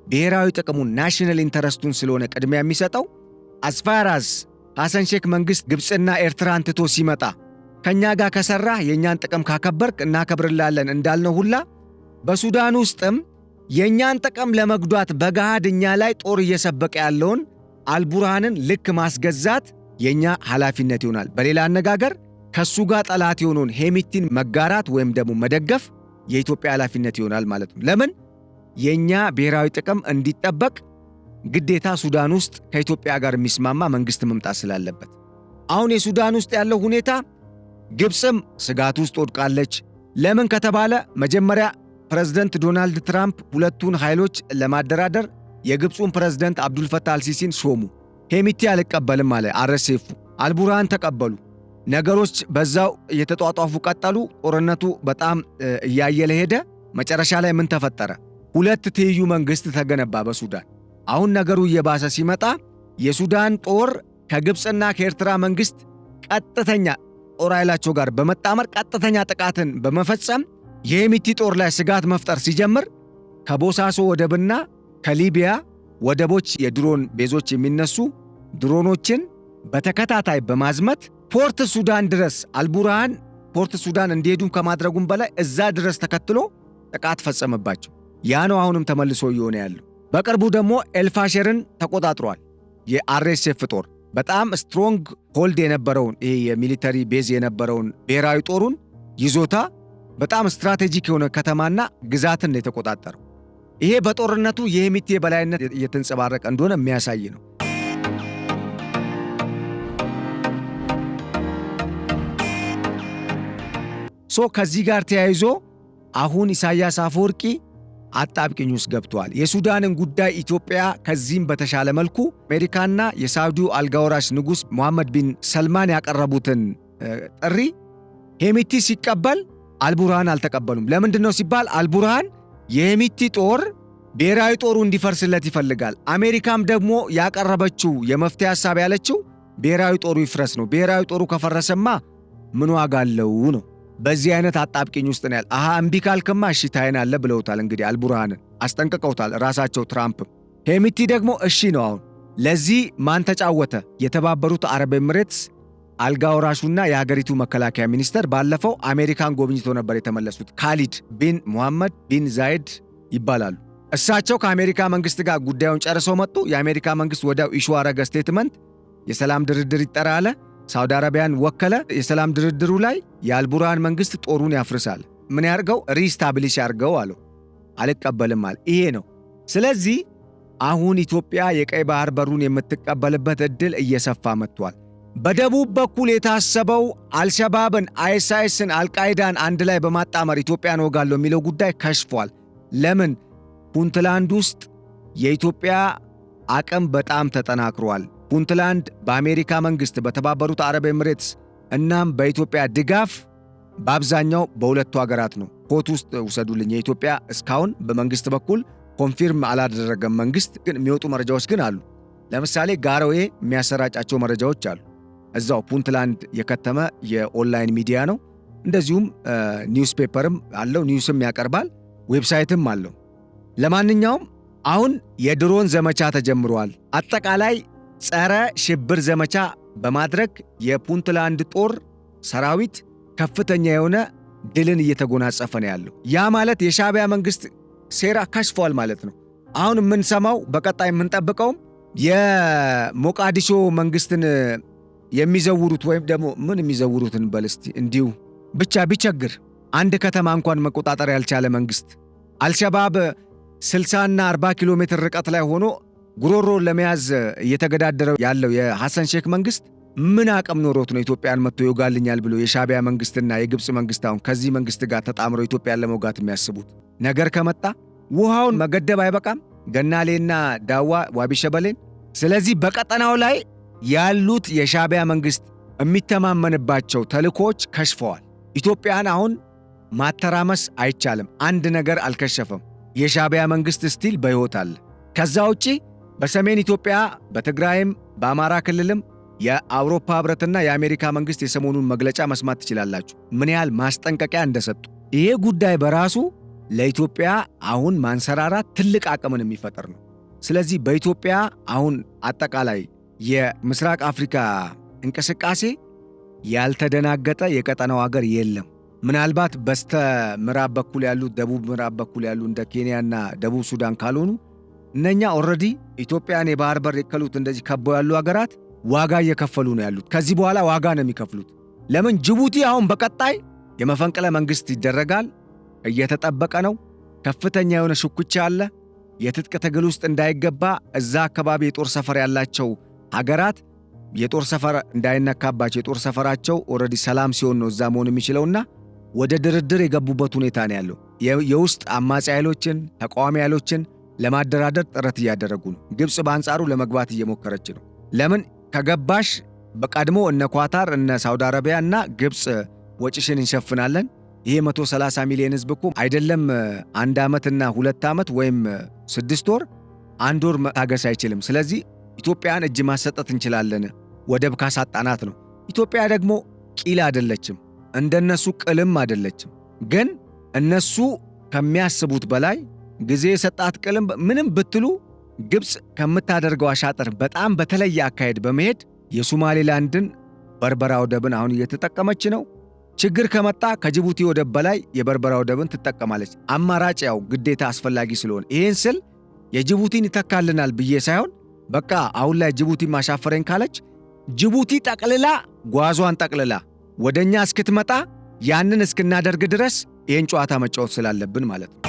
ብሔራዊ ጥቅሙን ናሽናል ኢንተረስቱን ስለሆነ ቅድሚያ የሚሰጠው አስፋራዝ ሐሰን ሼክ መንግስት ግብፅና ኤርትራን ትቶ ሲመጣ ከኛ ጋር ከሰራህ የኛን ጥቅም ካከበርክ እናከብርላለን እንዳልነው ሁላ በሱዳን ውስጥም የኛን ጥቅም ለመጉዳት በገሃድ እኛ ላይ ጦር እየሰበቀ ያለውን አልቡርሃንን ልክ ማስገዛት የኛ ኃላፊነት ይሆናል። በሌላ አነጋገር ከሱ ጋር ጠላት የሆነውን ሄሚቲን መጋራት ወይም ደግሞ መደገፍ የኢትዮጵያ ኃላፊነት ይሆናል ማለት ነው። ለምን? የኛ ብሔራዊ ጥቅም እንዲጠበቅ ግዴታ ሱዳን ውስጥ ከኢትዮጵያ ጋር የሚስማማ መንግስት መምጣት ስላለበት። አሁን የሱዳን ውስጥ ያለው ሁኔታ ግብፅም ስጋት ውስጥ ወድቃለች። ለምን ከተባለ መጀመሪያ ፕሬዝዳንት ዶናልድ ትራምፕ ሁለቱን ኃይሎች ለማደራደር የግብፁን ፕሬዝዳንት አብዱልፈታህ አልሲሲን ሾሙ። ሄሚቲ አልቀበልም አለ አርኤስኤፍ። አልቡርሃን ተቀበሉ። ነገሮች በዛው እየተጧጧፉ ቀጠሉ። ጦርነቱ በጣም እያየለ ሄደ። መጨረሻ ላይ ምን ተፈጠረ? ሁለት ትይዩ መንግስት ተገነባ በሱዳን። አሁን ነገሩ እየባሰ ሲመጣ የሱዳን ጦር ከግብፅና ከኤርትራ መንግስት ቀጥተኛ ጦር ኃይላቸው ጋር በመጣመር ቀጥተኛ ጥቃትን በመፈጸም የሄሚቲ ጦር ላይ ስጋት መፍጠር ሲጀምር ከቦሳሶ ወደብና ከሊቢያ ወደቦች የድሮን ቤዞች የሚነሱ ድሮኖችን በተከታታይ በማዝመት ፖርት ሱዳን ድረስ አልቡርሃን ፖርት ሱዳን እንዲሄዱ ከማድረጉም በላይ እዛ ድረስ ተከትሎ ጥቃት ፈጸመባቸው። ያ ነው አሁንም ተመልሶ እየሆነ ያለው። በቅርቡ ደግሞ ኤልፋሸርን ተቆጣጥሯል። የአርኤስኤፍ ጦር በጣም ስትሮንግ ሆልድ የነበረውን ይሄ የሚሊተሪ ቤዝ የነበረውን ብሔራዊ ጦሩን ይዞታ በጣም ስትራቴጂክ የሆነ ከተማና ግዛትን ነው የተቆጣጠረው። ይሄ በጦርነቱ የሄሚቲ የበላይነት እየተንጸባረቀ እንደሆነ የሚያሳይ ነው። ከዚህ ጋር ተያይዞ አሁን ኢሳያስ አፈወርቂ አጣብቂኝ ውስጥ ገብቷል። የሱዳንን ጉዳይ ኢትዮጵያ ከዚህም በተሻለ መልኩ አሜሪካና የሳውዲው አልጋወራሽ ንጉሥ ሙሐመድ ቢን ሰልማን ያቀረቡትን ጥሪ ሄሚቲ ሲቀበል አልቡርሃን አልተቀበሉም። ለምንድን ነው ሲባል አልቡርሃን የሄሚቲ ጦር ብሔራዊ ጦሩ እንዲፈርስለት ይፈልጋል። አሜሪካም ደግሞ ያቀረበችው የመፍትሄ ሐሳብ ያለችው ብሔራዊ ጦሩ ይፍረስ ነው። ብሔራዊ ጦሩ ከፈረሰማ ምን ዋጋ አለው ነው። በዚህ አይነት አጣብቂኝ ውስጥ ነው ያለ። እምቢ ካልክማ እሺ ታይናለህ ብለውታል። እንግዲህ አልቡርሃንን አስጠንቅቀውታል ራሳቸው ትራምፕ። ሄሚቲ ደግሞ እሺ ነው። አሁን ለዚህ ማን ተጫወተ? የተባበሩት አረብ ኤምሬትስ አልጋ ወራሹና የሀገሪቱ መከላከያ ሚኒስተር ባለፈው አሜሪካን ጎብኝቶ ነበር የተመለሱት። ካሊድ ቢን ሙሐመድ ቢን ዛይድ ይባላሉ። እሳቸው ከአሜሪካ መንግስት ጋር ጉዳዩን ጨርሰው መጡ። የአሜሪካ መንግስት ወዲያው ኢሹ አረገ ስቴትመንት፣ የሰላም ድርድር ይጠራ አለ። ሳውዲ አረቢያን ወከለ። የሰላም ድርድሩ ላይ የአልቡርሃን መንግስት ጦሩን ያፍርሳል። ምን ያርገው? ሪስታብሊሽ ያርገው አለው። አልቀበልም አለ። ይሄ ነው። ስለዚህ አሁን ኢትዮጵያ የቀይ ባህር በሩን የምትቀበልበት ዕድል እየሰፋ መጥቷል። በደቡብ በኩል የታሰበው አልሸባብን፣ አይኤስአይስን፣ አልቃይዳን አንድ ላይ በማጣመር ኢትዮጵያን ወጋለሁ የሚለው ጉዳይ ከሽፏል። ለምን? ፑንትላንድ ውስጥ የኢትዮጵያ አቅም በጣም ተጠናክሯል። ፑንትላንድ በአሜሪካ መንግስት፣ በተባበሩት አረብ ኤምሬትስ እናም በኢትዮጵያ ድጋፍ በአብዛኛው በሁለቱ ሀገራት ነው። ኮት ውስጥ ውሰዱልኝ። የኢትዮጵያ እስካሁን በመንግስት በኩል ኮንፊርም አላደረገም። መንግስት ግን የሚወጡ መረጃዎች ግን አሉ። ለምሳሌ ጋሮዌ የሚያሰራጫቸው መረጃዎች አሉ። እዛው ፑንትላንድ የከተመ የኦንላይን ሚዲያ ነው። እንደዚሁም ኒውስፔፐርም አለው፣ ኒውስም ያቀርባል፣ ዌብሳይትም አለው። ለማንኛውም አሁን የድሮን ዘመቻ ተጀምሯል። አጠቃላይ ጸረ ሽብር ዘመቻ በማድረግ የፑንትላንድ ጦር ሰራዊት ከፍተኛ የሆነ ድልን እየተጎናጸፈ ነው ያለው። ያ ማለት የሻዕቢያ መንግስት ሴራ ከሽፏል ማለት ነው። አሁን የምንሰማው በቀጣይ የምንጠብቀውም የሞቃዲሾ መንግስትን የሚዘውሩት ወይም ደግሞ ምን የሚዘውሩትን በልስቲ እንዲሁ ብቻ ቢቸግር አንድ ከተማ እንኳን መቆጣጠር ያልቻለ መንግስት አልሸባብ 60 እና 40 ኪሎ ሜትር ርቀት ላይ ሆኖ ጉሮሮ ለመያዝ እየተገዳደረ ያለው የሐሰን ሼክ መንግስት ምን አቅም ኖሮት ነው ኢትዮጵያን መጥቶ ይወጋልኛል ብሎ የሻዕቢያ መንግስትና የግብፅ መንግስት አሁን ከዚህ መንግስት ጋር ተጣምረው ኢትዮጵያን ለመውጋት የሚያስቡት? ነገር ከመጣ ውሃውን መገደብ አይበቃም? ገናሌና ዳዋ ዋቢ ሸበሌን። ስለዚህ በቀጠናው ላይ ያሉት የሻዕቢያ መንግስት የሚተማመንባቸው ተልእኮዎች ከሽፈዋል። ኢትዮጵያን አሁን ማተራመስ አይቻልም። አንድ ነገር አልከሸፈም። የሻዕቢያ መንግስት ስቲል በሕይወት አለ። ከዛ ውጪ በሰሜን ኢትዮጵያ በትግራይም በአማራ ክልልም የአውሮፓ ህብረትና የአሜሪካ መንግስት የሰሞኑን መግለጫ መስማት ትችላላችሁ፣ ምን ያህል ማስጠንቀቂያ እንደሰጡ። ይሄ ጉዳይ በራሱ ለኢትዮጵያ አሁን ማንሰራራት ትልቅ አቅምን የሚፈጥር ነው። ስለዚህ በኢትዮጵያ አሁን አጠቃላይ የምስራቅ አፍሪካ እንቅስቃሴ ያልተደናገጠ የቀጠናው ሀገር የለም። ምናልባት በስተ ምዕራብ በኩል ያሉ ደቡብ ምዕራብ በኩል ያሉ እንደ ኬንያና ደቡብ ሱዳን ካልሆኑ እነኛ ኦልሬዲ ኢትዮጵያን የባህር በር የከሉት እንደዚህ ከበው ያሉ ሀገራት ዋጋ እየከፈሉ ነው ያሉት። ከዚህ በኋላ ዋጋ ነው የሚከፍሉት። ለምን? ጅቡቲ አሁን በቀጣይ የመፈንቅለ መንግስት ይደረጋል፣ እየተጠበቀ ነው። ከፍተኛ የሆነ ሽኩቻ አለ። የትጥቅ ትግል ውስጥ እንዳይገባ እዛ አካባቢ የጦር ሰፈር ያላቸው ሀገራት የጦር ሰፈር እንዳይነካባቸው የጦር ሰፈራቸው ኦልሬዲ ሰላም ሲሆን ነው እዛ መሆን የሚችለውና ወደ ድርድር የገቡበት ሁኔታ ነው ያለው። የውስጥ አማጺ ኃይሎችን ተቃዋሚ ኃይሎችን ለማደራደር ጥረት እያደረጉ ነው። ግብፅ በአንጻሩ ለመግባት እየሞከረች ነው። ለምን? ከገባሽ በቀድሞ እነ ኳታር እነ ሳውዲ አረቢያ እና ግብፅ ወጪሽን እንሸፍናለን። ይሄ 130 ሚሊዮን ህዝብ እኮ አይደለም 1 ዓመትና 2 ዓመት ወይም 6 ወር 1 ወር መታገስ አይችልም። ስለዚህ ኢትዮጵያን እጅ ማሰጠት እንችላለን ወደብ ካሳጣናት ነው። ኢትዮጵያ ደግሞ ቂል አይደለችም፣ እንደነሱ ቅልም አይደለችም። ግን እነሱ ከሚያስቡት በላይ ጊዜ የሰጣት ቅልም ምንም ብትሉ ግብፅ ከምታደርገው አሻጥር በጣም በተለየ አካሄድ በመሄድ የሶማሌላንድን በርበራ ወደብን አሁን እየተጠቀመች ነው። ችግር ከመጣ ከጅቡቲ ወደብ በላይ የበርበራ ወደብን ትጠቀማለች። አማራጭ ያው ግዴታ አስፈላጊ ስለሆነ ይህን ስል የጅቡቲን ይተካልናል ብዬ ሳይሆን በቃ አሁን ላይ ጅቡቲ ማሻፈረኝ ካለች ጅቡቲ ጠቅልላ ጓዟን ጠቅልላ ወደኛ እስክትመጣ ያንን እስክናደርግ ድረስ ይህን ጨዋታ መጫወት ስላለብን ማለት ነው።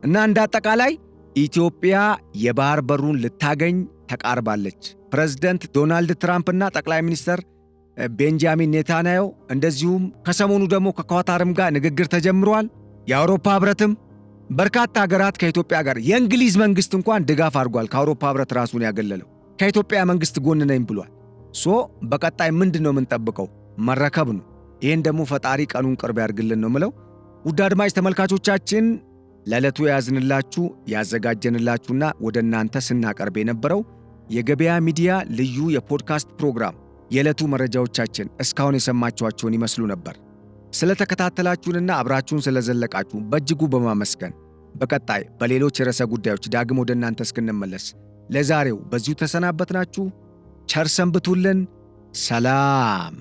እና እንደ አጠቃላይ ኢትዮጵያ የባህር በሩን ልታገኝ ተቃርባለች። ፕሬዝዳንት ዶናልድ ትራምፕና ጠቅላይ ሚኒስትር ቤንጃሚን ኔታንያሁ እንደዚሁም ከሰሞኑ ደግሞ ከኳታርም ጋር ንግግር ተጀምሯል። የአውሮፓ ህብረትም በርካታ ሀገራት ከኢትዮጵያ ጋር የእንግሊዝ መንግስት እንኳን ድጋፍ አድርጓል። ከአውሮፓ ህብረት ራሱን ያገለለው ከኢትዮጵያ መንግስት ጎን ነኝ ብሏል። በቀጣይ ምንድነው የምንጠብቀው? መረከብ ነው። ይህን ደግሞ ፈጣሪ ቀኑን ቅርብ ያድርግልን ነው ምለው። ውድ አድማጭ ተመልካቾቻችን ለዕለቱ ያዝንላችሁ ያዘጋጀንላችሁና ወደ እናንተ ስናቀርብ የነበረው የገበያ ሚዲያ ልዩ የፖድካስት ፕሮግራም የዕለቱ መረጃዎቻችን እስካሁን የሰማችኋቸውን ይመስሉ ነበር። ስለተከታተላችሁንና አብራችሁን ስለዘለቃችሁ በእጅጉ በማመስገን በቀጣይ በሌሎች ርዕሰ ጉዳዮች ዳግም ወደ እናንተ እስክንመለስ ለዛሬው በዚሁ ተሰናበትናችሁ። ቸር ሰንብቱልን። ሰላም።